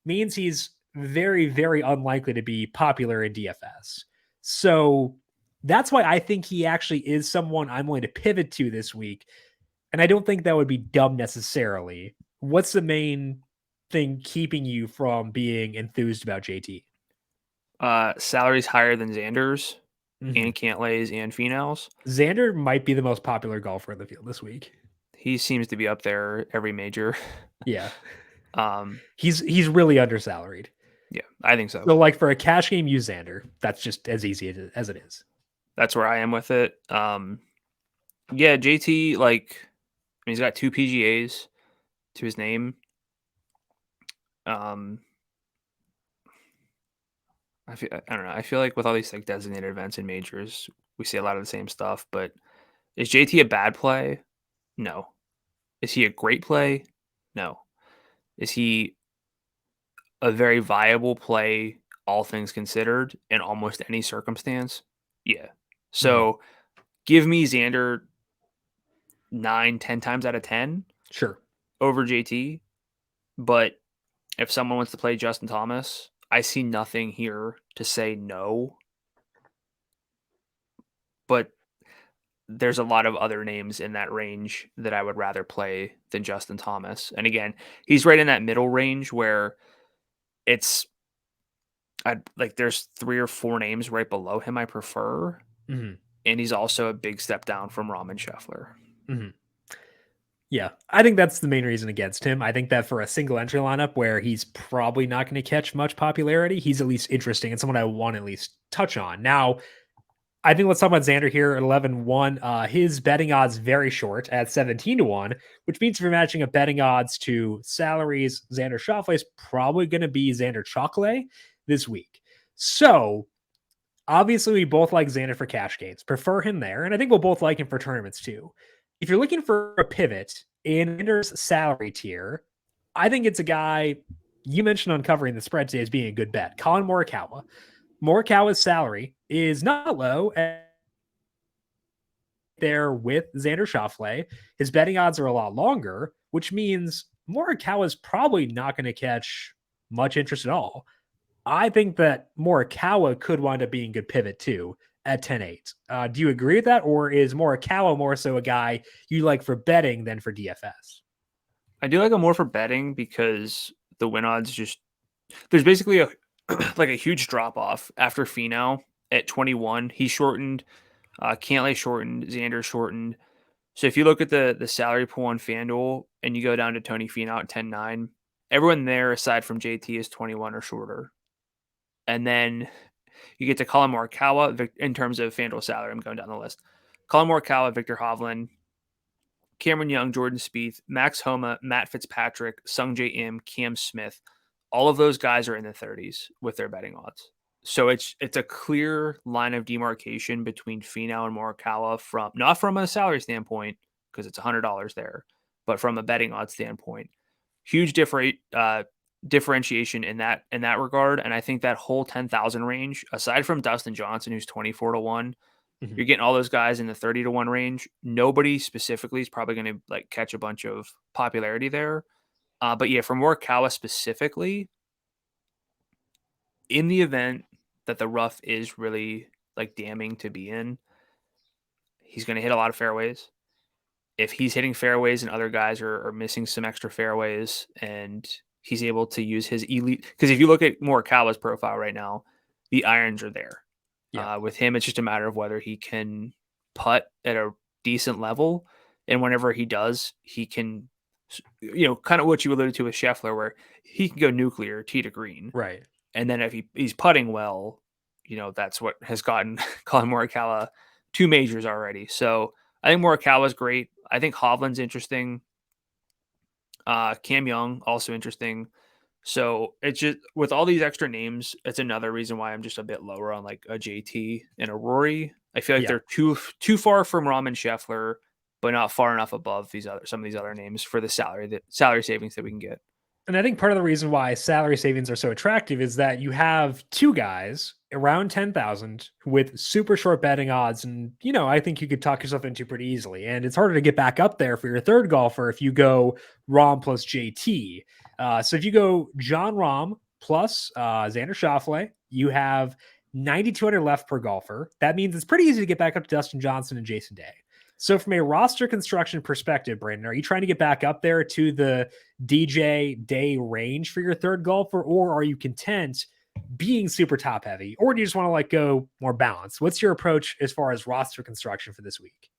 [SPEAKER 1] means he's very, very unlikely to be popular in DFS. So that's why I think he actually is someone I'm going to pivot to this week. And I don't think that would be dumb necessarily. What's the main thing keeping you from being enthused about JT?
[SPEAKER 2] Salary's higher than Xander's
[SPEAKER 1] Mm-hmm.
[SPEAKER 2] and Cantlay's and Finau's.
[SPEAKER 1] Xander might be the most popular golfer in the field this week.
[SPEAKER 2] He seems to be up there every major.
[SPEAKER 1] Yeah.
[SPEAKER 2] Um,
[SPEAKER 1] He's really undersalaried.
[SPEAKER 2] yeah, I think so.
[SPEAKER 1] So like for a cash game, use Xander. That's just as easy as it is.
[SPEAKER 2] That's where I am with it. Yeah, JT, like, I mean, he's got 2 PGAs to his name. I don't know. I feel like with all these like designated events and majors, we see a lot of the same stuff. But is JT a bad play? No. Is he a great play? No. Is he a very viable play, all things considered, in almost any circumstance? Yeah. So give me Xander 9, 10 times out of 10
[SPEAKER 1] Sure.
[SPEAKER 2] over JT. But if someone wants to play Justin Thomas, I see nothing here to say no. but there's a lot of other names in that range that I would rather play than Justin Thomas. And again, he's right in that middle range where it's there's 3 or 4 names right below him I prefer,
[SPEAKER 1] Hmm.
[SPEAKER 2] and he's also a big step down from Ramen Scheffler.
[SPEAKER 1] Hmm. Yeah, I think that's the main reason against him. I think that for a single entry lineup where he's probably not going to catch much popularity, he's at least interesting and someone I want to at least touch on. Now, I think let's talk about Xander here at 11-1. His betting odds very short at 17-1, which means if you're matching up betting odds to salaries, Xander Schauffele is probably going to be Xander Chocolate this week. So obviously, we both like Xander for cash games, prefer him there, and I think we'll both like him for tournaments too. If you're looking for a pivot in Xander's salary tier, I think it's a guy you mentioned uncovering the spread today as being a good bet. Colin Morikawa. Morikawa's salary is not low there with Xander Schauffele. His betting odds are a lot longer, which means Morikawa is probably not going to catch much interest at all. I think that Morikawa could wind up being a good pivot too at 10-8. Do you agree with that? Or is Morikawa more so a guy you like for betting than for DFS?
[SPEAKER 2] I do like him more for betting because the win odds there's basically a like a huge drop off after Finau at 21. He shortened, Cantlay shortened, Xander shortened. So if you look at the salary pool on FanDuel and you go down to Tony Finau at 10-9, everyone there aside from JT is 21 or shorter. And then you get to Colin Morikawa in terms of FanDuel salary. I'm going down the list. Colin Morikawa, Victor Hovland, Cameron Young, Jordan Spieth, Max Homa, Matt Fitzpatrick, Sungjae Im, Cam Smith. All of those guys are in the 30s with their betting odds. So it's a clear line of demarcation between Finau and Morikawa from not from a salary standpoint because it's $100 there, but from a betting odds standpoint. Huge differentiation in that regard, and I think that whole 10,000 range, aside from Dustin Johnson, who's 24-1,
[SPEAKER 1] Mhm.
[SPEAKER 2] you're getting all those guys in the 30-1 range. Nobody specifically is probably going to catch a bunch of popularity there. But yeah, for Morikawa specifically, in the event that the rough is really damning to be in, he's going to hit a lot of fairways. If he's hitting fairways and other guys are missing some extra fairways and he's able to use his elite, because if you look at Morikawa's profile right now, the irons are there.
[SPEAKER 1] Yeah.
[SPEAKER 2] With him, it's just a matter of whether he can putt at a decent level. And whenever he does, he can, kind of what you alluded to with Scheffler, where he can go nuclear, tee to green.
[SPEAKER 1] Right.
[SPEAKER 2] And then if he's putting well, that's what has gotten Colin Morikawa 2 majors already. So I think Morikawa's great. I think Hovland's interesting. Cam Young, also interesting. So it's just with all these extra names, it's another reason why I'm just a bit lower on like a JT and a Rory. I feel like they're too far from Ramen Scheffler, but not far enough above some of these other names for the salary savings that we can get.
[SPEAKER 1] And I think part of the reason why salary savings are so attractive is that you have 2 guys around 10,000 with super short betting odds. And, I think you could talk yourself into pretty easily. And it's harder to get back up there for your third golfer if you go Rom plus JT. So if you go John Rahm plus Xander Schauffele, you have 9,200 left per golfer. That means it's pretty easy to get back up to Dustin Johnson and Jason Day. So from a roster construction perspective, Brandon, are you trying to get back up there to the DJ Day range for your third golfer, or are you content being super top heavy, or do you just want to go more balanced? What's your approach as far as roster construction for this week?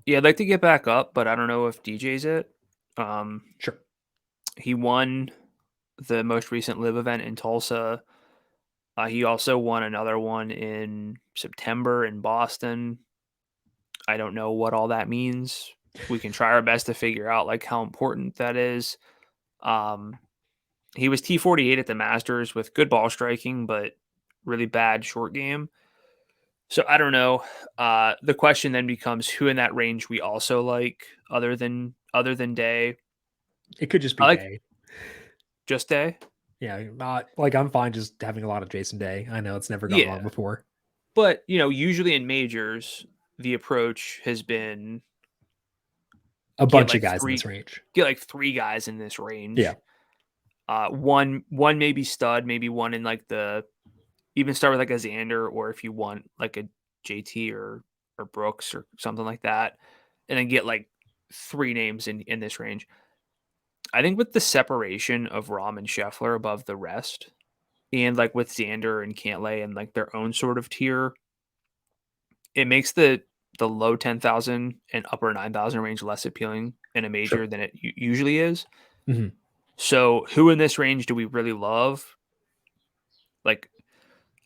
[SPEAKER 2] Yeah, I'd like to get back up, but I don't know if DJ's it.
[SPEAKER 1] Sure.
[SPEAKER 2] He won the most recent live event in Tulsa. He also won another one in September in Boston. I don't know what all that means. We can try our best to figure out how important that is. He was T48 at the Masters with good ball striking, but really bad short game. So I don't know. The question then becomes who in that range we also like other than Day.
[SPEAKER 1] It could just
[SPEAKER 2] I
[SPEAKER 1] be
[SPEAKER 2] like
[SPEAKER 1] Day.
[SPEAKER 2] just Day.
[SPEAKER 1] Yeah, I'm fine just having a lot of Jason Day. I know it's never gone wrong before.
[SPEAKER 2] But, usually in majors, the approach has been
[SPEAKER 1] a bunch of guys in this range.
[SPEAKER 2] Get 3 guys in this range.
[SPEAKER 1] Yeah.
[SPEAKER 2] One maybe stud, maybe one in even start with a Xander, or if you want a JT or or Brooks or something like that, and then get like 3 names in this range. I think with the separation of Rahm and Scheffler above the rest, and like with Xander and Cantlay and like their own sort of tier, it makes the low 10,000 and upper 9,000 range less appealing in a major
[SPEAKER 1] Sure.
[SPEAKER 2] than it usually is.
[SPEAKER 1] Mhm.
[SPEAKER 2] So, who in this range do we really love? Like,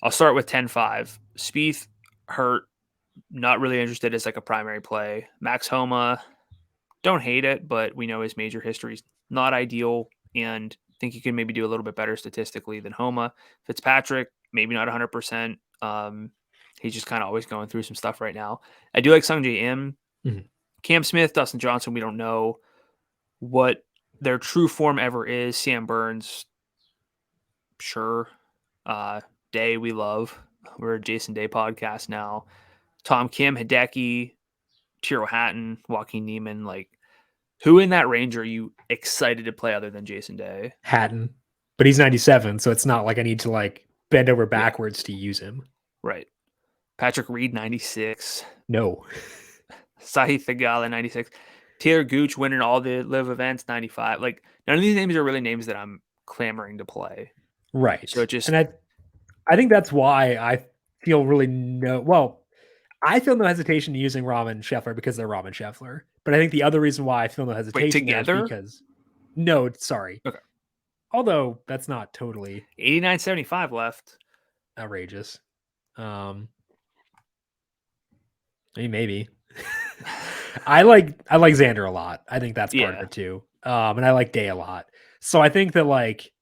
[SPEAKER 2] I'll start with 10-5. Spieth, hurt, not really interested as like a primary play. Max Homa, don't hate it, but we know his major history is not ideal, and think he can maybe do a little bit better statistically than Homa. Fitzpatrick, maybe not 100%. He's just kind of always going through some stuff right now. I do like Sungjae Im.
[SPEAKER 1] Mhm.
[SPEAKER 2] Cam Smith, Dustin Johnson, we don't know what their true form ever is. Sam Burns, sure. Day, we love. We're a Jason Day podcast now. Tom Kim, Hideki, Tiro Hatton, Joaquin Neiman, like who in that range are you excited to play other than Jason Day?
[SPEAKER 1] Hatton, but he's 97, so it's not like I need to like bend over
[SPEAKER 2] Yeah,
[SPEAKER 1] backwards to use him.
[SPEAKER 2] right. Patrick Reed, 96.
[SPEAKER 1] No.
[SPEAKER 2] Sahith Theegala, 96. Taylor Gooch winning all the live events, 95. Like none of these names are really names that I'm clamoring to play.
[SPEAKER 1] Right.
[SPEAKER 2] So it just
[SPEAKER 1] And I think that's why I feel really I feel no hesitation using Rahm and Scheffler because they're Rahm and Scheffler. But I think the other reason why I feel no
[SPEAKER 2] wait
[SPEAKER 1] hesitation there is
[SPEAKER 2] together.
[SPEAKER 1] because no, sorry.
[SPEAKER 2] Okay.
[SPEAKER 1] Although that's not totally
[SPEAKER 2] 89.75 left.
[SPEAKER 1] outrageous. Maybe. I like Xander a lot. I think that's part of it too. And I like Day a lot. So I think that like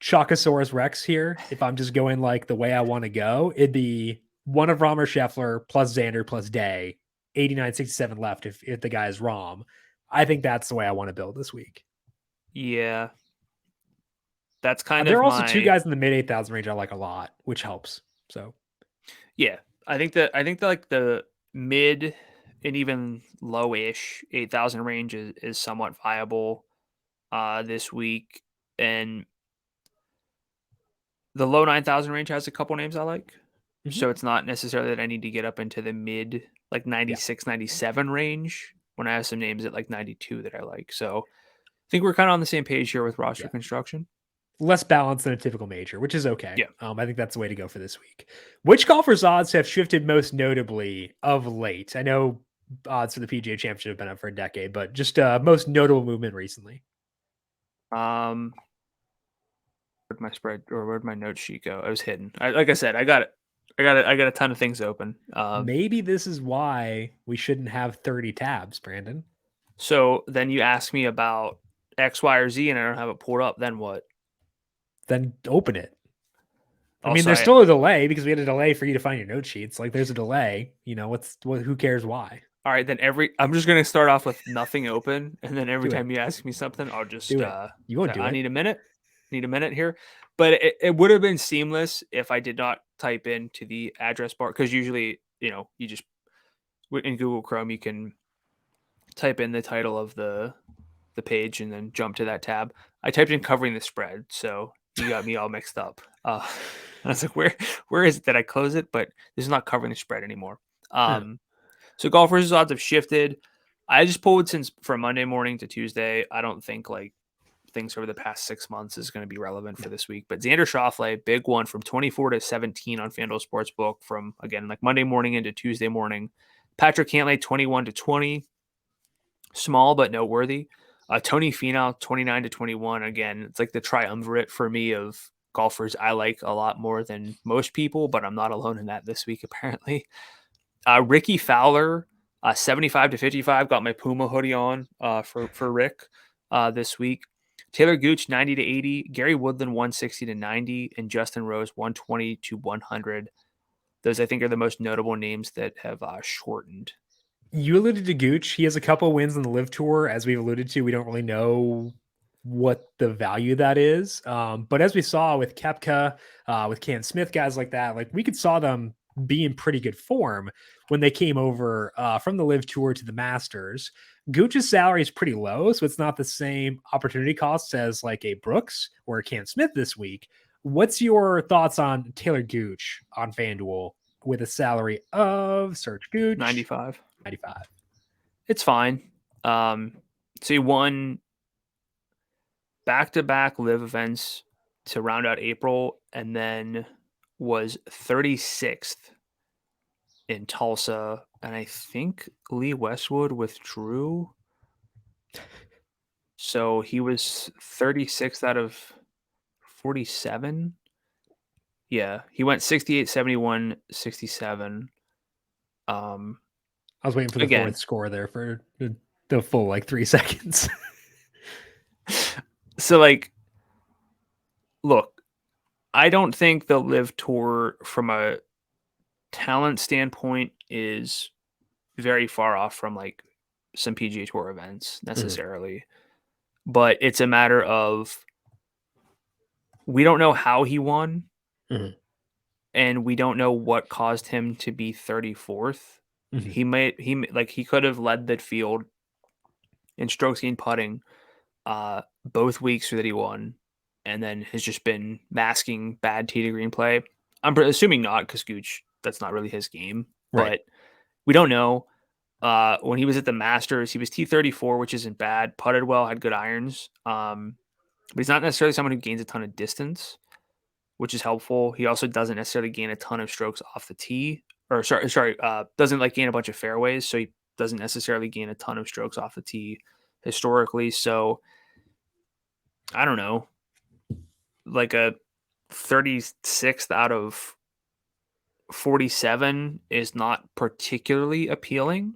[SPEAKER 1] Chalkosaurus Rex here, if I'm just going like the way I want to go, it'd be one of Rahm or Scheffler plus Xander plus Day, 89.67 left if the guy is Rahm. I think that's the way I want to build this week.
[SPEAKER 2] Yeah. That's kind
[SPEAKER 1] There
[SPEAKER 2] of
[SPEAKER 1] are also 2 guys in the mid 8,000 range I like a lot, which helps. So
[SPEAKER 2] yeah. I think that like the mid and even low-ish 8,000 range is somewhat viable this week. And the low 9,000 range has a couple names I like.
[SPEAKER 1] Mhm.
[SPEAKER 2] So it's not necessarily that I need to get up into the mid like 96, 97 range when I have some names at like 92 that I like. So I think we're kind of on the same page here with roster construction.
[SPEAKER 1] Less balanced than a typical major, which is okay.
[SPEAKER 2] Yeah.
[SPEAKER 1] I think that's the way to go for this week. Which golfers' odds have shifted most notably of late? I know odds for the PGA Championship have been up for a decade, but just most notable movement recently.
[SPEAKER 2] Where'd my spread or where'd my note sheet go? It was hidden. Like I said, I got a ton of things open.
[SPEAKER 1] Maybe this is why we shouldn't have 30 tabs, Brandon.
[SPEAKER 2] So then you ask me about X, Y, or Z, and I don't have it pulled up. Then what?
[SPEAKER 1] Then open it.
[SPEAKER 2] Also,
[SPEAKER 1] I mean, there's still a delay because we had a delay for you to find your note sheets. Like, there's a delay. You know, who cares why?
[SPEAKER 2] all right. Then I'm just gonna start off with nothing open, and then every
[SPEAKER 1] Do it.
[SPEAKER 2] time you ask me something, I'll just
[SPEAKER 1] Do it. You won't do
[SPEAKER 2] I
[SPEAKER 1] it.
[SPEAKER 2] need a minute. Need a minute here. But it would have been seamless if I did not type into the address bar, because usually, you just in Google Chrome you can type in the title of the page and then jump to that tab. I typed in covering the spread, so you got me all mixed up. I was like, where is it that I close it? But this is not covering the spread anymore. So golfers' odds have shifted. I just pulled since from Monday morning to Tuesday. I don't think like things over the past 6 months is going to be relevant for this week. But Xander Schauffele, big one from 24 to 17 on FanDuel Sportsbook from, again, like Monday morning into Tuesday morning. Patrick Cantlay, 21 to 20. Small but noteworthy. Tony Finau, 29 to 21. Again, it's like the triumvirate for me of golfers I like a lot more than most people, but I'm not alone in that this week, apparently. Ricky Fowler, 75 to 55. Got my Puma hoodie on for Rick this week. Taylor Gooch, 90 to 80. Gary Woodland, 160 to 90. And Justin Rose, 120 to 100. Those, I think, are the most notable names that have shortened.
[SPEAKER 1] You alluded to Gooch. He has a couple wins on the Live Tour. As we've alluded to, we don't really know what the value that is. But as we saw with Koepka, with Cam Smith, guys like that, like we saw them be in pretty good form when they came over from the Live Tour to the Masters. Gooch's salary is pretty low, so it's not the same opportunity costs as like a Brooks or a Cam Smith this week. What's your thoughts on Taylor Gooch on FanDuel with a salary of search Gooch
[SPEAKER 2] 95.
[SPEAKER 1] 95.
[SPEAKER 2] It's fine. So he won back-to-back live events to round out April, and then was 36th in Tulsa, and I think Lee Westwood withdrew. So he was 36th out of 47. Yeah, he went 68, 71, 67.
[SPEAKER 1] I was waiting for the
[SPEAKER 2] Again,
[SPEAKER 1] fourth score there for the full like 3 seconds.
[SPEAKER 2] so like, look, I don't think the Live Tour from a talent standpoint is very far off from like some PGA Tour events necessarily, but it's a matter of we don't know how he won,
[SPEAKER 1] Mhm.
[SPEAKER 2] and we don't know what caused him to be 34th.
[SPEAKER 1] Mhm.
[SPEAKER 2] He could have led the field in strokes gained putting both weeks that he won, and then has just been masking bad tee to green play. I'm assuming not, because Gooch, that's not really his game,
[SPEAKER 1] Right.
[SPEAKER 2] but we don't know. When he was at the Masters, he was T34, which isn't bad. Putted well, had good irons. But he's not necessarily someone who gains a ton of distance, which is helpful. He also doesn't necessarily gain a ton of strokes off the tee, or doesn't like gain a bunch of fairways, so he doesn't necessarily gain a ton of strokes off the tee historically. So I don't know, like a 36th out of 47 is not particularly appealing,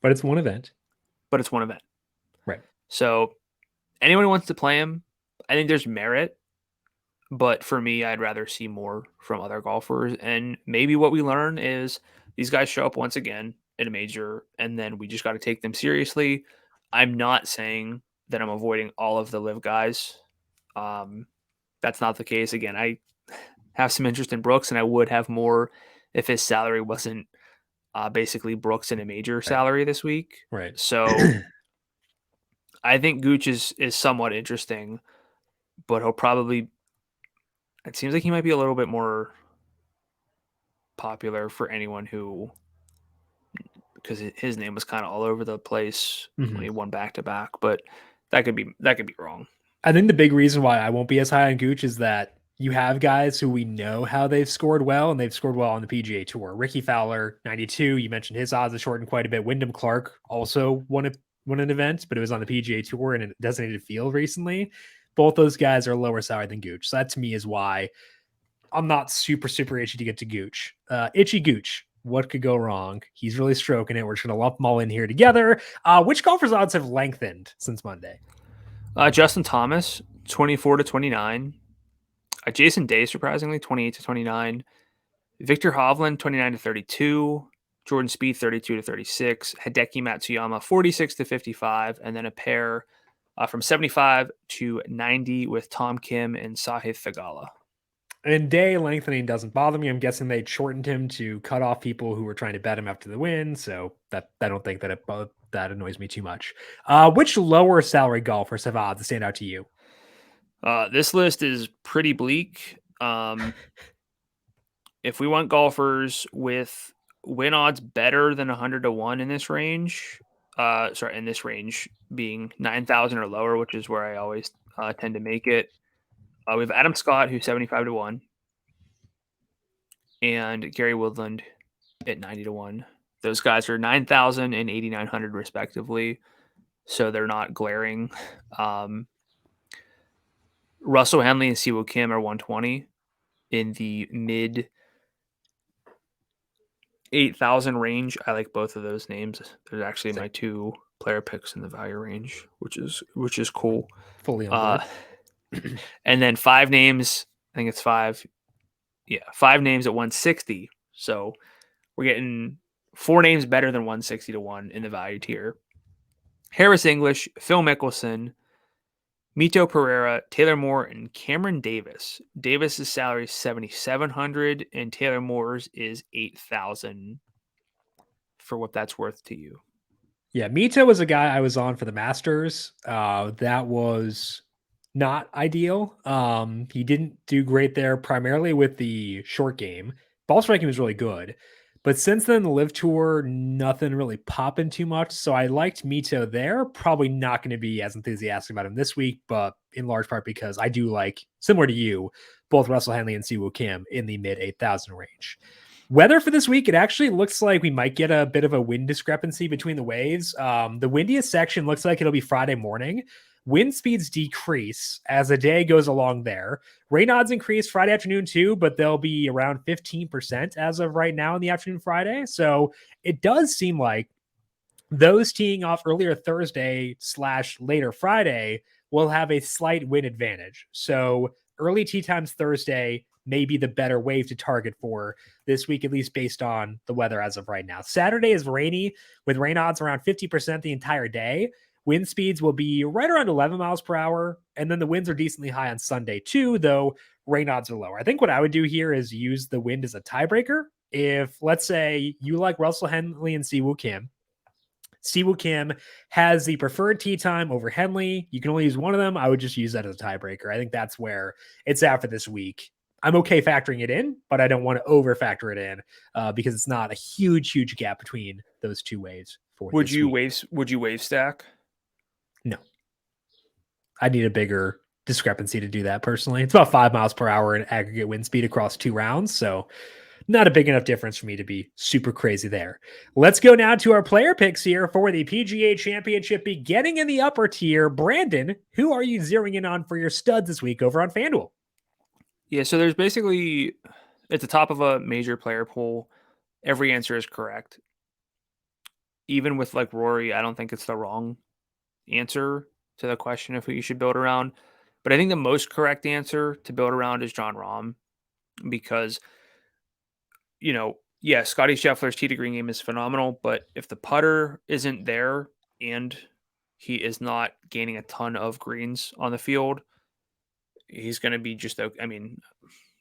[SPEAKER 1] But it's one event.
[SPEAKER 2] but it's one event.
[SPEAKER 1] Right.
[SPEAKER 2] So anyone who wants to play him, I think there's merit. But for me, I'd rather see more from other golfers. And maybe what we learn is these guys show up once again in a major, and then we just got to take them seriously. I'm not saying that I'm avoiding all of the live guys. That's not the case. Again, I have some interest in Brooks, and I would have more if his salary wasn't basically Brooks in a major
[SPEAKER 1] Right.
[SPEAKER 2] salary this week.
[SPEAKER 1] Right.
[SPEAKER 2] So I think Gooch is somewhat interesting, but he'll probably. It seems like he might be a little bit more popular for anyone who, because his name was kind of all over the place when he won back to back, but that could be wrong.
[SPEAKER 1] I think the big reason why I won't be as high on Gooch is that you have guys who we know how they've scored well, and they've scored well on the PGA Tour. Ricky Fowler, 92. You mentioned his odds have shortened quite a bit. Wyndham Clark also won an event, but it was on the PGA Tour and a designated field recently. Both those guys are lower salary than Gooch. So that to me is why I'm not super itchy to get to Gooch. Itchy Gooch. What could go wrong? He's really stroking it. We're just going to lump them all in here together. Which golfers' odds have lengthened since Monday?
[SPEAKER 2] Justin Thomas, 24 to 29. Jason Day, surprisingly, 28 to 29. Victor Hovland, 29 to 32. Jordan Spieth, 32 to 36. Hideki Matsuyama, 46 to 55. And then a pair from 75 to 90 with Tom Kim and Sahith Theegala.
[SPEAKER 1] And Day lengthening doesn't bother me. I'm guessing they shortened him to cut off people who were trying to bet him after the win. So that I don't think that that annoys me too much. Which lower salary golfers have odds to stand out to you?
[SPEAKER 2] This list is pretty bleak. If we want golfers with win odds better than 100 to 1 in this range, in this range being 9,000 or lower, which is where I always tend to make it. We have Adam Scott, who's 75 to 1, and Gary Woodland at 90 to 1. Those guys are 9,000 and 8,900 respectively, so they're not glaring. Russell Henley and Siwoo Kim are 120 in the mid 8,000 range. I like both of those names. They're actually my two player picks in the value range, which is cool.
[SPEAKER 1] Fully on
[SPEAKER 2] board. And then 5 names. I think it's 5. Yeah, 5 names at 160. So we're getting 4 names better than 160 to 1 in the value tier. Harris English, Phil Mickelson, Mito Pereira, Taylor Moore, and Cameron Davis. Davis's salary is $7,700, and Taylor Moore's is $8,000. For what that's worth to you.
[SPEAKER 1] Yeah, Mito was a guy I was on for the Masters. That was not ideal. He didn't do great there, primarily with the short game. Ball striking was really good. But since then, the Live Tour, nothing really popping too much. So I liked Mito there. Probably not going to be as enthusiastic about him this week, but in large part because I do like, similar to you, both Russell Henley and Siwoo Kim in the mid 8,000 range. Weather for this week, it actually looks like we might get a bit of a wind discrepancy between the waves. The windiest section looks like it'll be Friday morning. Wind speeds decrease as the day goes along there. Rain odds increase Friday afternoon too, but they'll be around 15% as of right now in the afternoon Friday. So it does seem like those teeing off earlier Thursday / later Friday will have a slight win advantage. So early tee times Thursday may be the better wave to target for this week, at least based on the weather as of right now. Saturday is rainy with rain odds around 50% the entire day. Wind speeds will be right around 11 miles per hour. And then the winds are decently high on Sunday too, though rain odds are lower. I think what I would do here is use the wind as a tiebreaker. If, let's say, you like Russell Henley and Siwoo Kim has the preferred tee time over Henley. You can only use one of them. I would just use that as a tiebreaker. I think that's where it's at for this week. I'm okay factoring it in, but I don't want to over factor it in because it's not a huge gap between those two waves.
[SPEAKER 2] Would you wave stack?
[SPEAKER 1] No, I need a bigger discrepancy to do that personally. It's about 5 miles per hour in aggregate wind speed across 2 rounds. So not a big enough difference for me to be super crazy there. Let's go now to our player picks here for the PGA Championship beginning in the upper tier. Brandon, who are you zeroing in on for your studs this week over on FanDuel?
[SPEAKER 2] Yeah, so there's basically, at the top of a major player pool, every answer is correct. Even with like Rory, I don't think it's the wrong answer to the question of who you should build around. But I think the most correct answer to build around is Jon Rahm because, yeah, Scotty Scheffler's tee to green game is phenomenal, but if the putter isn't there and he is not gaining a ton of greens on the field, he's going to be just okay. I mean,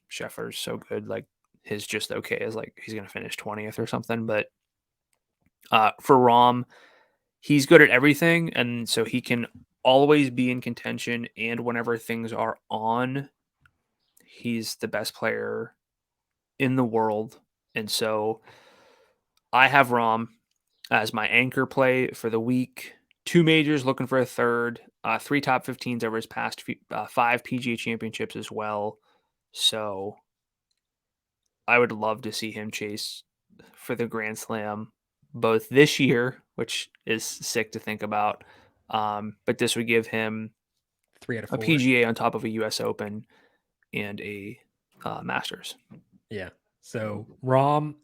[SPEAKER 2] Scheffler's so good, like his just okay is like he's going to finish 20th or something. But for Rahm, he's good at everything, and so he can always be in contention. And whenever things are on, he's the best player in the world. And so I have Rahm as my anchor play for the week. 2 majors, looking for a third. 3 top 15s over his past 5 PGA championships as well. So I would love to see him chase for the Grand Slam both this year, which is sick to think about. But this would give him
[SPEAKER 1] 3 out of
[SPEAKER 2] a
[SPEAKER 1] 4.
[SPEAKER 2] PGA on top of a US Open and a Masters.
[SPEAKER 1] Yeah. So Rahm,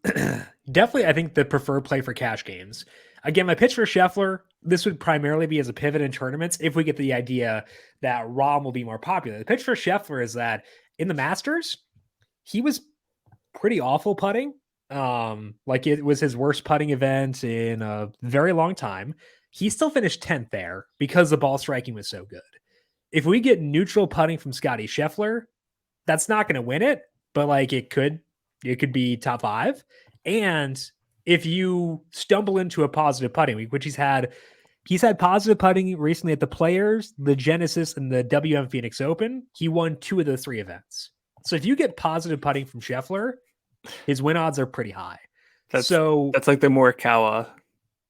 [SPEAKER 1] definitely, I think the preferred play for cash games. Again, my pitch for Scheffler, this would primarily be as a pivot in tournaments if we get the idea that Rahm will be more popular. The pitch for Scheffler is that in the Masters, he was pretty awful putting. Like it was his worst putting event in a very long time. He still finished 10th there because the ball striking was so good. If we get neutral putting from Scotty Scheffler, that's not going to win it, but like it could be top 5. And if you stumble into a positive putting week, which he's had positive putting recently at the Players, the Genesis, and the WM Phoenix Open. He won 2 of those 3 events. So if you get positive putting from Scheffler, his win odds are pretty high.
[SPEAKER 2] That's like the Morikawa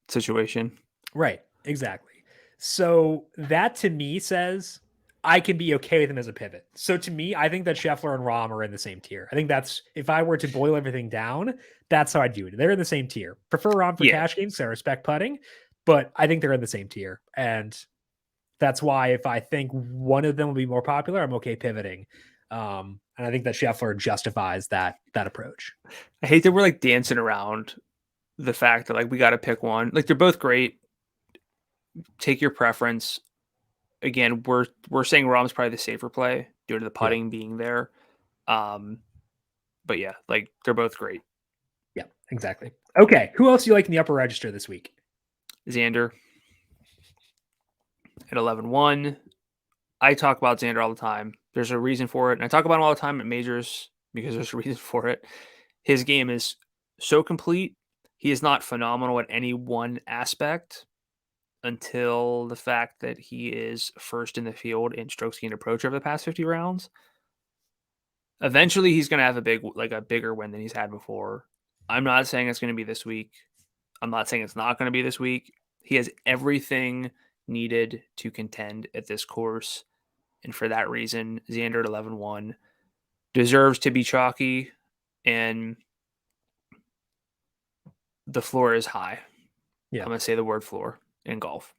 [SPEAKER 2] situation.
[SPEAKER 1] Right, exactly. So that to me says I can be okay with him as a pivot. So to me, I think that Scheffler and Rahm are in the same tier. I think that's, if I were to boil everything down, that's how I do it. They're in the same tier. Prefer Rahm for cash games, so I respect putting, but I think they're in the same tier. And that's why if I think one of them will be more popular, I'm okay pivoting. And I think that Scheffler justifies that approach.
[SPEAKER 2] I hate that we're like dancing around the fact that like we got to pick one. Like they're both great. Take your preference. Again, we're saying Rahm's probably the safer play due to the putting being there. But yeah, like they're both great.
[SPEAKER 1] Yeah, exactly. Okay, who else do you like in the upper register this week?
[SPEAKER 2] Xander at 11-1. I talk about Xander all the time. There's a reason for it, and I talk about him all the time at majors because there's a reason for it. His game is so complete. He is not phenomenal at any one aspect until the fact that he is first in the field in strokes gained approach over the past 50 rounds. Eventually, he's going to have a bigger win than he's had before. I'm not saying it's going to be this week. I'm not saying it's not going to be this week. He has everything needed to contend at this course. And for that reason, Xander at 11-1 deserves to be chalky. And the floor is high.
[SPEAKER 1] Yeah.
[SPEAKER 2] I'm going to say the word floor in golf.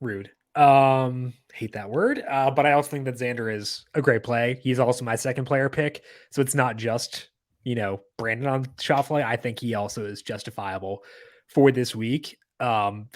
[SPEAKER 1] Rude. Hate that word. But I also think that Xander is a great play. He's also my second player pick. So it's not just, Brandon on Schauffele. I think he also is justifiable for this week.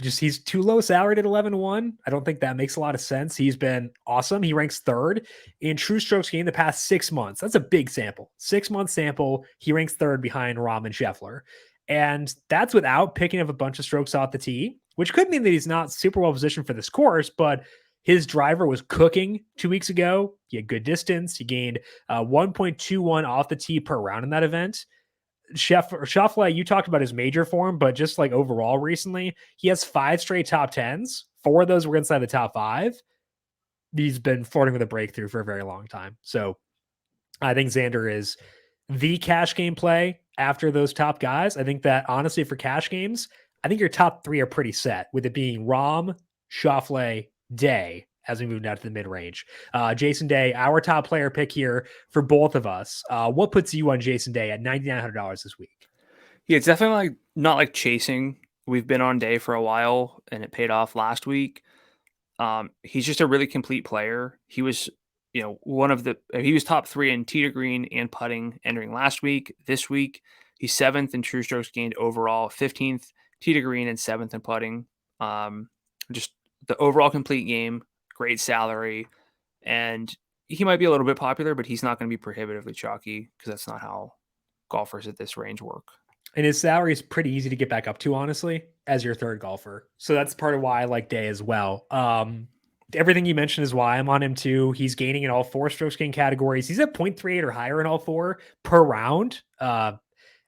[SPEAKER 1] Just he's too low salaried at 11-1. I don't think that makes a lot of sense. He's been awesome. He ranks third in true strokes gained the past 6 months. That's a big sample. 6-month sample. He ranks third behind Rahm and Scheffler. And that's without picking up a bunch of strokes off the tee, which could mean that he's not super well positioned for this course, but his driver was cooking 2 weeks ago. He had good distance. He gained 1.21 off the tee per round in that event. Schauffele, you talked about his major form, but just like overall recently, he has 5 straight top 10s. 4 of those were inside the top 5. He's been flirting with a breakthrough for a very long time. So I think Xander is the cash game play after those top guys. I think that honestly for cash games, I think your top 3 are pretty set, with it being Rahm, Schauffele, Day as we move down to the mid-range. Jason Day, our top player pick here for both of us. What puts you on Jason Day at $9,900 this week?
[SPEAKER 2] Yeah, it's definitely not like chasing. We've been on Day for a while, and it paid off last week. He's just a really complete player. He was, he was top 3 in tee to green and putting entering last week. This week, he's 7th in true strokes gained overall, 15th tee to green, and 7th in putting. Just the overall complete game, great salary, and he might be a little bit popular, but he's not going to be prohibitively chalky because that's not how golfers at this range work.
[SPEAKER 1] And his salary is pretty easy to get back up to, honestly, as your third golfer. So that's part of why I like Day as well. Everything you mentioned is why I'm on him too. He's gaining in all 4 strokes gain categories. He's at 0.38 or higher in all 4 per round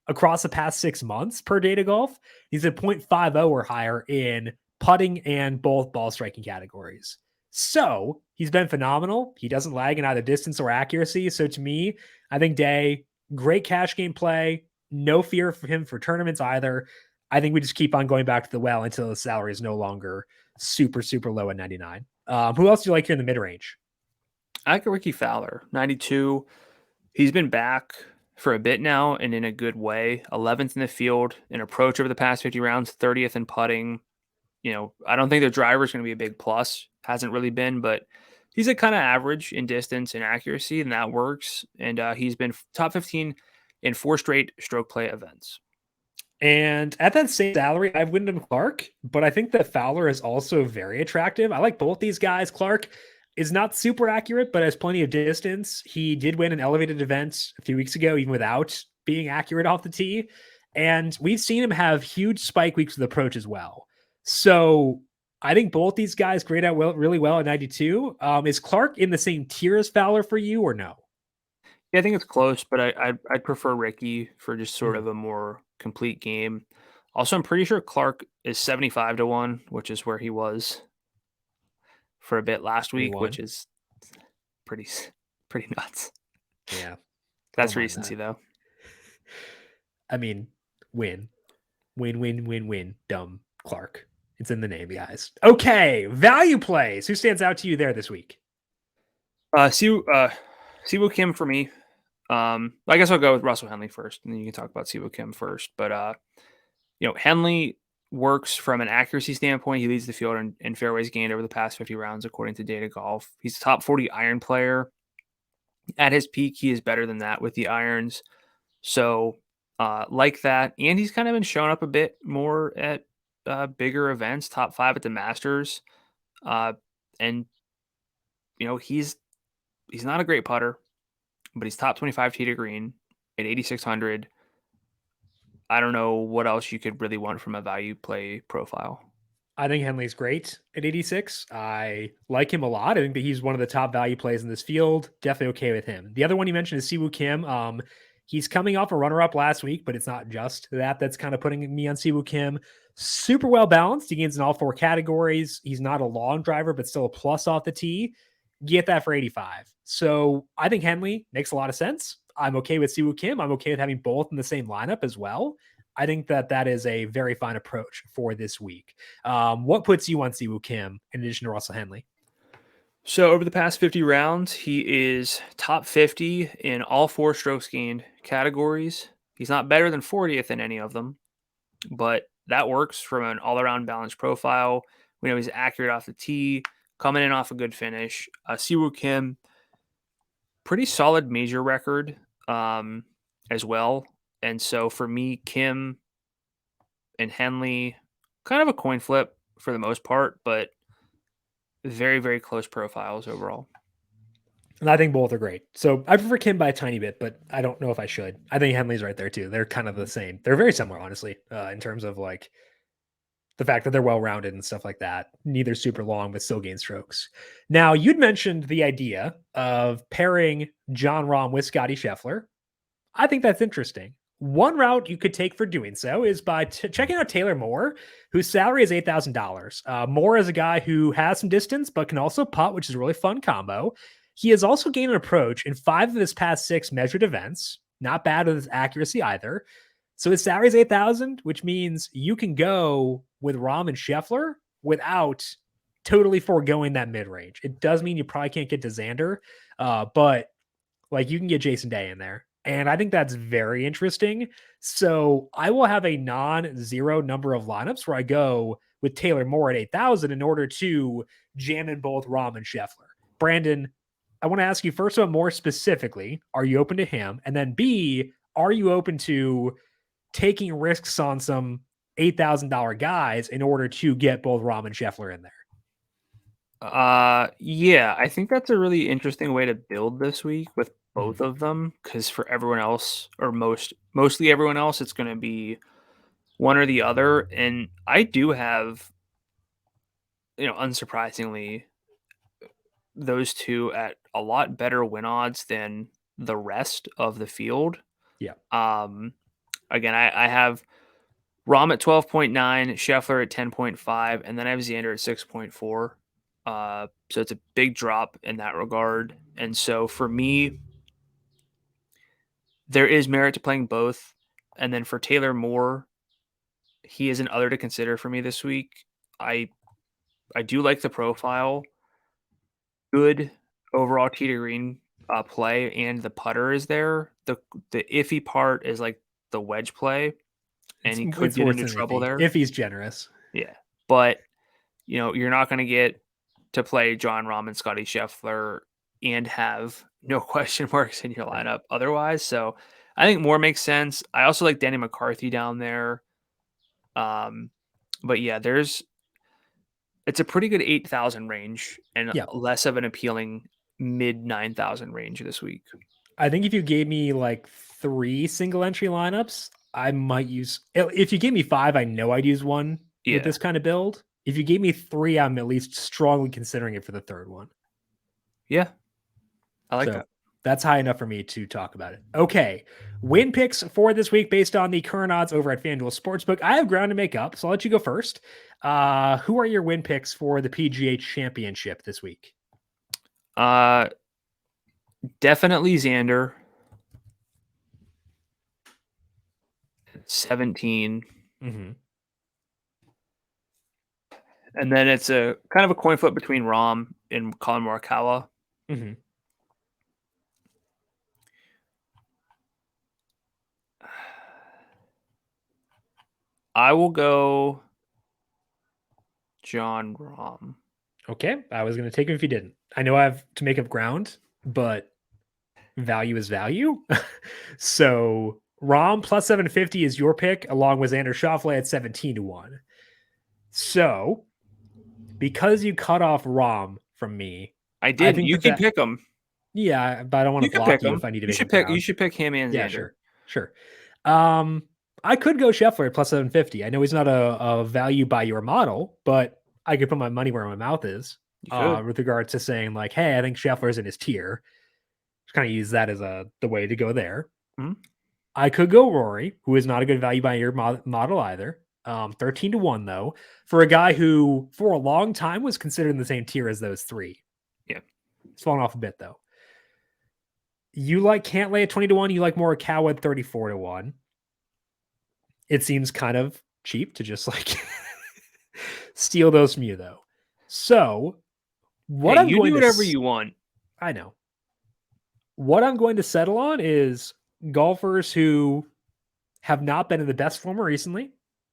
[SPEAKER 1] across the past 6 months per Data Golf. He's at 0.50 or higher in putting and both ball striking categories. So he's been phenomenal. He doesn't lag in either distance or accuracy. So to me, I think Day, great cash game play. No fear for him for tournaments either. I think we just keep on going back to the well until the salary is no longer super, super low at 99. Who else do you like here in the mid-range?
[SPEAKER 2] I like Ricky Fowler, 92. He's been back for a bit now and in a good way. 11th in the field in approach over the past 50 rounds, 30th in putting. I don't think the driver is going to be a big plus. Hasn't really been, but he's a kind of average in distance and accuracy, and that works. And he's been top 15 in 4 straight stroke play events.
[SPEAKER 1] And at that same salary, I have Wyndham Clark, but I think that Fowler is also very attractive. I like both these guys. Clark is not super accurate, but has plenty of distance. He did win an elevated event a few weeks ago, even without being accurate off the tee. And we've seen him have huge spike weeks with approach as well. So I think both these guys grade out really well at 92. Is Clark in the same tier as Fowler for you or no?
[SPEAKER 2] Yeah, I think it's close, but I'd prefer Ricky for just sort of a more complete game. Also, I'm pretty sure Clark is 75-1, which is where he was for a bit last week,
[SPEAKER 1] 21.
[SPEAKER 2] which is pretty nuts.
[SPEAKER 1] Yeah.
[SPEAKER 2] That's recency, though.
[SPEAKER 1] I mean, win. Dumb Clark. It's in the name, guys. Okay, value plays. Who stands out to you there this week?
[SPEAKER 2] Siwoo Kim for me. I guess I'll go with Russell Henley first, and then you can talk about Siwoo Kim first. But Henley works from an accuracy standpoint. He leads the field in fairways gained over the past 50 rounds, according to Data Golf. He's a top 40 iron player. At his peak, he is better than that with the irons. So, like that, and he's kind of been showing up a bit more at bigger events, top 5 at the Masters, and he's not a great putter, but he's top 25 tee to green at 8,600. I don't know what else you could really want from a value play profile.
[SPEAKER 1] I think Henley's great at 86. I like him a lot. I think that he's one of the top value plays in this field. Definitely okay with him. The other one you mentioned is Siwoo Kim. He's coming off a runner-up last week, but it's not just that's kind of putting me on Siwoo Kim. Super well balanced. He gains in all 4 categories. He's not a long driver, but still a plus off the tee. Get that for 85. So I think Henley makes a lot of sense. I'm okay with Siwoo Kim. I'm okay with having both in the same lineup as well. I think that is a very fine approach for this week. What puts you on Siwoo Kim in addition to Russell Henley?
[SPEAKER 2] So over the past 50 rounds, he is top 50 in all 4 strokes gained categories. He's not better than 40th in any of them, but that works from an all-around balanced profile. We know he's accurate off the tee, coming in off a good finish. Siwoo Kim, pretty solid major record as well. And so for me, Kim and Henley, kind of a coin flip for the most part, but very, very close profiles overall.
[SPEAKER 1] And I think both are great. So I prefer Kim by a tiny bit, but I don't know if I should. I think Henley's right there too. They're kind of the same. They're very similar, honestly, in terms of like the fact that they're well rounded and stuff like that. Neither super long, but still gain strokes. Now, you'd mentioned the idea of pairing John Rahm with Scotty Scheffler. I think that's interesting. One route you could take for doing so is by checking out Taylor Moore, whose salary is $8,000. Moore is a guy who has some distance, but can also putt, which is a really fun combo. He has also gained an approach in 5 of his past 6 measured events. Not bad with his accuracy either. So his salary is 8,000, which means you can go with Rahm and Scheffler without totally foregoing that mid range. It does mean you probably can't get to Xander, but like you can get Jason Day in there. And I think that's very interesting. So I will have a non-zero number of lineups where I go with Taylor Moore at 8,000 in order to jam in both Rahm and Scheffler. Brandon, I want to ask you first about Moore specifically. Are you open to him? And then B, are you open to taking risks on some $8,000 guys in order to get both Rahm and Scheffler in there?
[SPEAKER 2] Yeah, I think that's a really interesting way to build this week with both of them, because for everyone else, or mostly everyone else, it's going to be one or the other. And I do have, unsurprisingly, those two at a lot better win odds than the rest of the field.
[SPEAKER 1] Yeah.
[SPEAKER 2] Again, I have Rahm at 12.9, Scheffler at 10.5, and then I have Xander at 6.4. So it's a big drop in that regard. And so for me, there is merit to playing both. And then for Taylor Moore, he is an other to consider for me this week. I do like the profile. Good overall tee to green play, and the putter is there. The iffy part is like the wedge play, and he could get into trouble there
[SPEAKER 1] if he's generous.
[SPEAKER 2] Yeah, but you're not going to get to play John Rahm and Scotty Scheffler and have no question marks in your lineup otherwise. So I think Moore makes sense. I also like Danny McCarthy down there. But yeah, it's a pretty good 8,000 range and less of an appealing mid 9,000 range this week.
[SPEAKER 1] I think if you gave me like 3 single entry lineups, I might use, if you gave me 5, I know I'd use one with this kind of build. If you gave me 3, I'm at least strongly considering it for the third one.
[SPEAKER 2] Yeah. I like that.
[SPEAKER 1] That's high enough for me to talk about it. Okay. Win picks for this week based on the current odds over at FanDuel Sportsbook. I have ground to make up, so I'll let you go first. Who are your win picks for the PGA Championship this week?
[SPEAKER 2] Definitely Xander. 17.
[SPEAKER 1] Mm-hmm.
[SPEAKER 2] And then it's a kind of a coin flip between Rahm and Colin Morikawa.
[SPEAKER 1] Mm-hmm.
[SPEAKER 2] I will go John Rahm.
[SPEAKER 1] Okay. I was going to take him if he didn't. I know I have to make up ground, but value is value. So Rahm plus 750 is your pick, along with Xander Schauffele at 17-1. So because you cut off Rahm from me,
[SPEAKER 2] I did. You can pick him.
[SPEAKER 1] Yeah, but I don't want to block you if I need to make
[SPEAKER 2] You should pick him and Xander.
[SPEAKER 1] Sure. I could go Scheffler at plus 750. I know he's not a value by your model, but I could put my money where my mouth is with regards to saying like, hey, I think Scheffler's in his tier. Just kind of use that as the way to go there.
[SPEAKER 2] Mm-hmm.
[SPEAKER 1] I could go Rory, who is not a good value by your model either. 13-1 though, for a guy who for a long time was considered in the same tier as those 3.
[SPEAKER 2] Yeah.
[SPEAKER 1] It's fallen off a bit though. You can't lay at 20 to 1. You like Morikawa at 34 to 1. It seems kind of cheap to just steal those from you, though. So what I'm
[SPEAKER 2] you
[SPEAKER 1] going
[SPEAKER 2] do
[SPEAKER 1] to
[SPEAKER 2] whatever you want.
[SPEAKER 1] I know. What I'm going to settle on is golfers who have not been in the best form recently,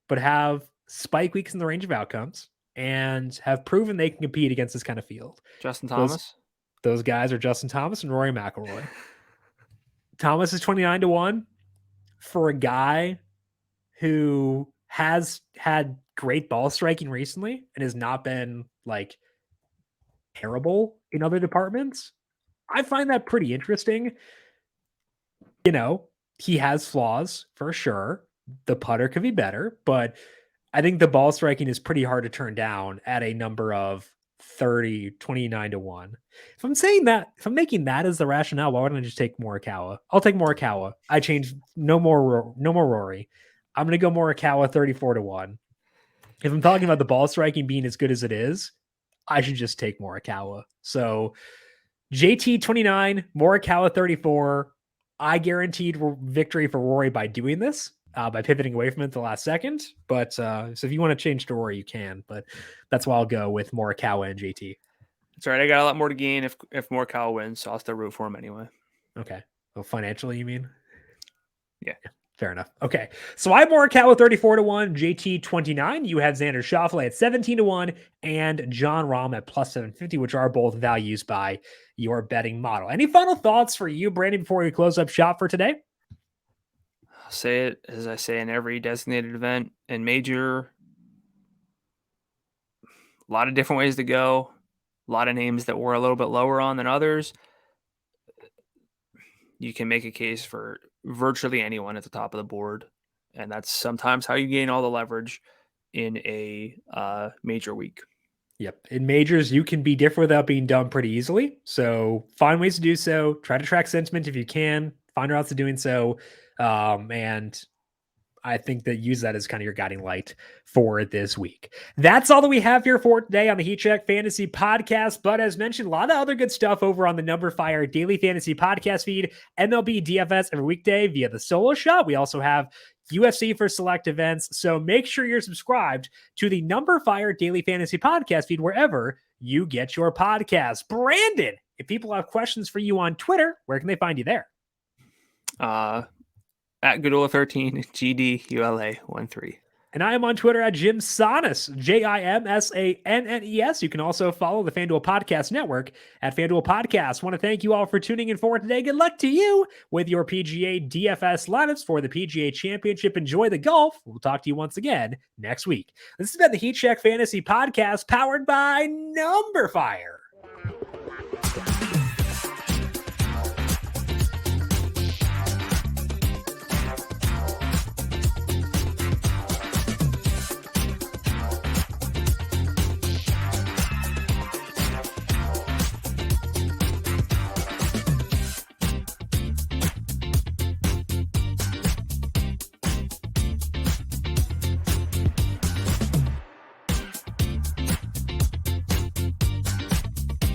[SPEAKER 1] but have spike weeks in the range of outcomes and have proven they can compete against this kind of field.
[SPEAKER 2] Justin Thomas.
[SPEAKER 1] Those guys are Justin Thomas and Rory McIlroy. Thomas is 29 to 1 for a guy who has had great ball striking recently and has not been terrible in other departments. I find that pretty interesting. He has flaws for sure. The putter could be better, but I think the ball striking is pretty hard to turn down at a number of 29 to 1. If I'm making that as the rationale, why wouldn't I just take Morikawa? I'll take Morikawa. I changed no more Rory. I'm going to go Morikawa 34 to 1. If I'm talking about the ball striking being as good as it is, I should just take Morikawa. So JT 29, Morikawa 34. I guaranteed victory for Rory by doing this, by pivoting away from it at the last second. But so if you want to change to Rory, you can. But that's why I'll go with Morikawa and JT.
[SPEAKER 2] That's right. I got a lot more to gain if Morikawa wins, so I'll still root for him anyway.
[SPEAKER 1] Okay. Well, financially, you mean?
[SPEAKER 2] Yeah.
[SPEAKER 1] Fair enough. Okay. So I have Morikawa 34 to 1, JT 29. You have Xander Schauffele at 17 to 1, and John Rahm at plus 750, which are both values by your betting model. Any final thoughts for you, Brandon, before we close up shop for today?
[SPEAKER 2] I'll say it as I say in every designated event and major. A lot of different ways to go. A lot of names that we're a little bit lower on than others. You can make a case for virtually anyone at the top of the board. And that's sometimes how you gain all the leverage in a major week.
[SPEAKER 1] Yep. In majors, you can be different without being dumb pretty easily. So find ways to do so. Try to track sentiment if you can. Find routes to doing so. And I think that use that as kind of your guiding light for this week. That's all that we have here for today on the Heat Check Fantasy Podcast. But as mentioned, a lot of other good stuff over on the numberFire Daily Fantasy Podcast feed, MLB DFS every weekday via the Solo Shop. We also have UFC for select events. So make sure you're subscribed to the numberFire Daily Fantasy Podcast feed wherever you get your podcasts. Brandon, if people have questions for you on Twitter, where can they find you there?
[SPEAKER 2] At Gdula 13, GDULA 13.
[SPEAKER 1] And I am on Twitter at Jim Sannes, JIMSANNES. You can also follow the FanDuel Podcast Network at FanDuel Podcast. Want to thank you all for tuning in for today. Good luck to you with your PGA DFS lineups for the PGA Championship. Enjoy the golf. We'll talk to you once again next week. This has been the Heat Check Fantasy Podcast powered by numberFire.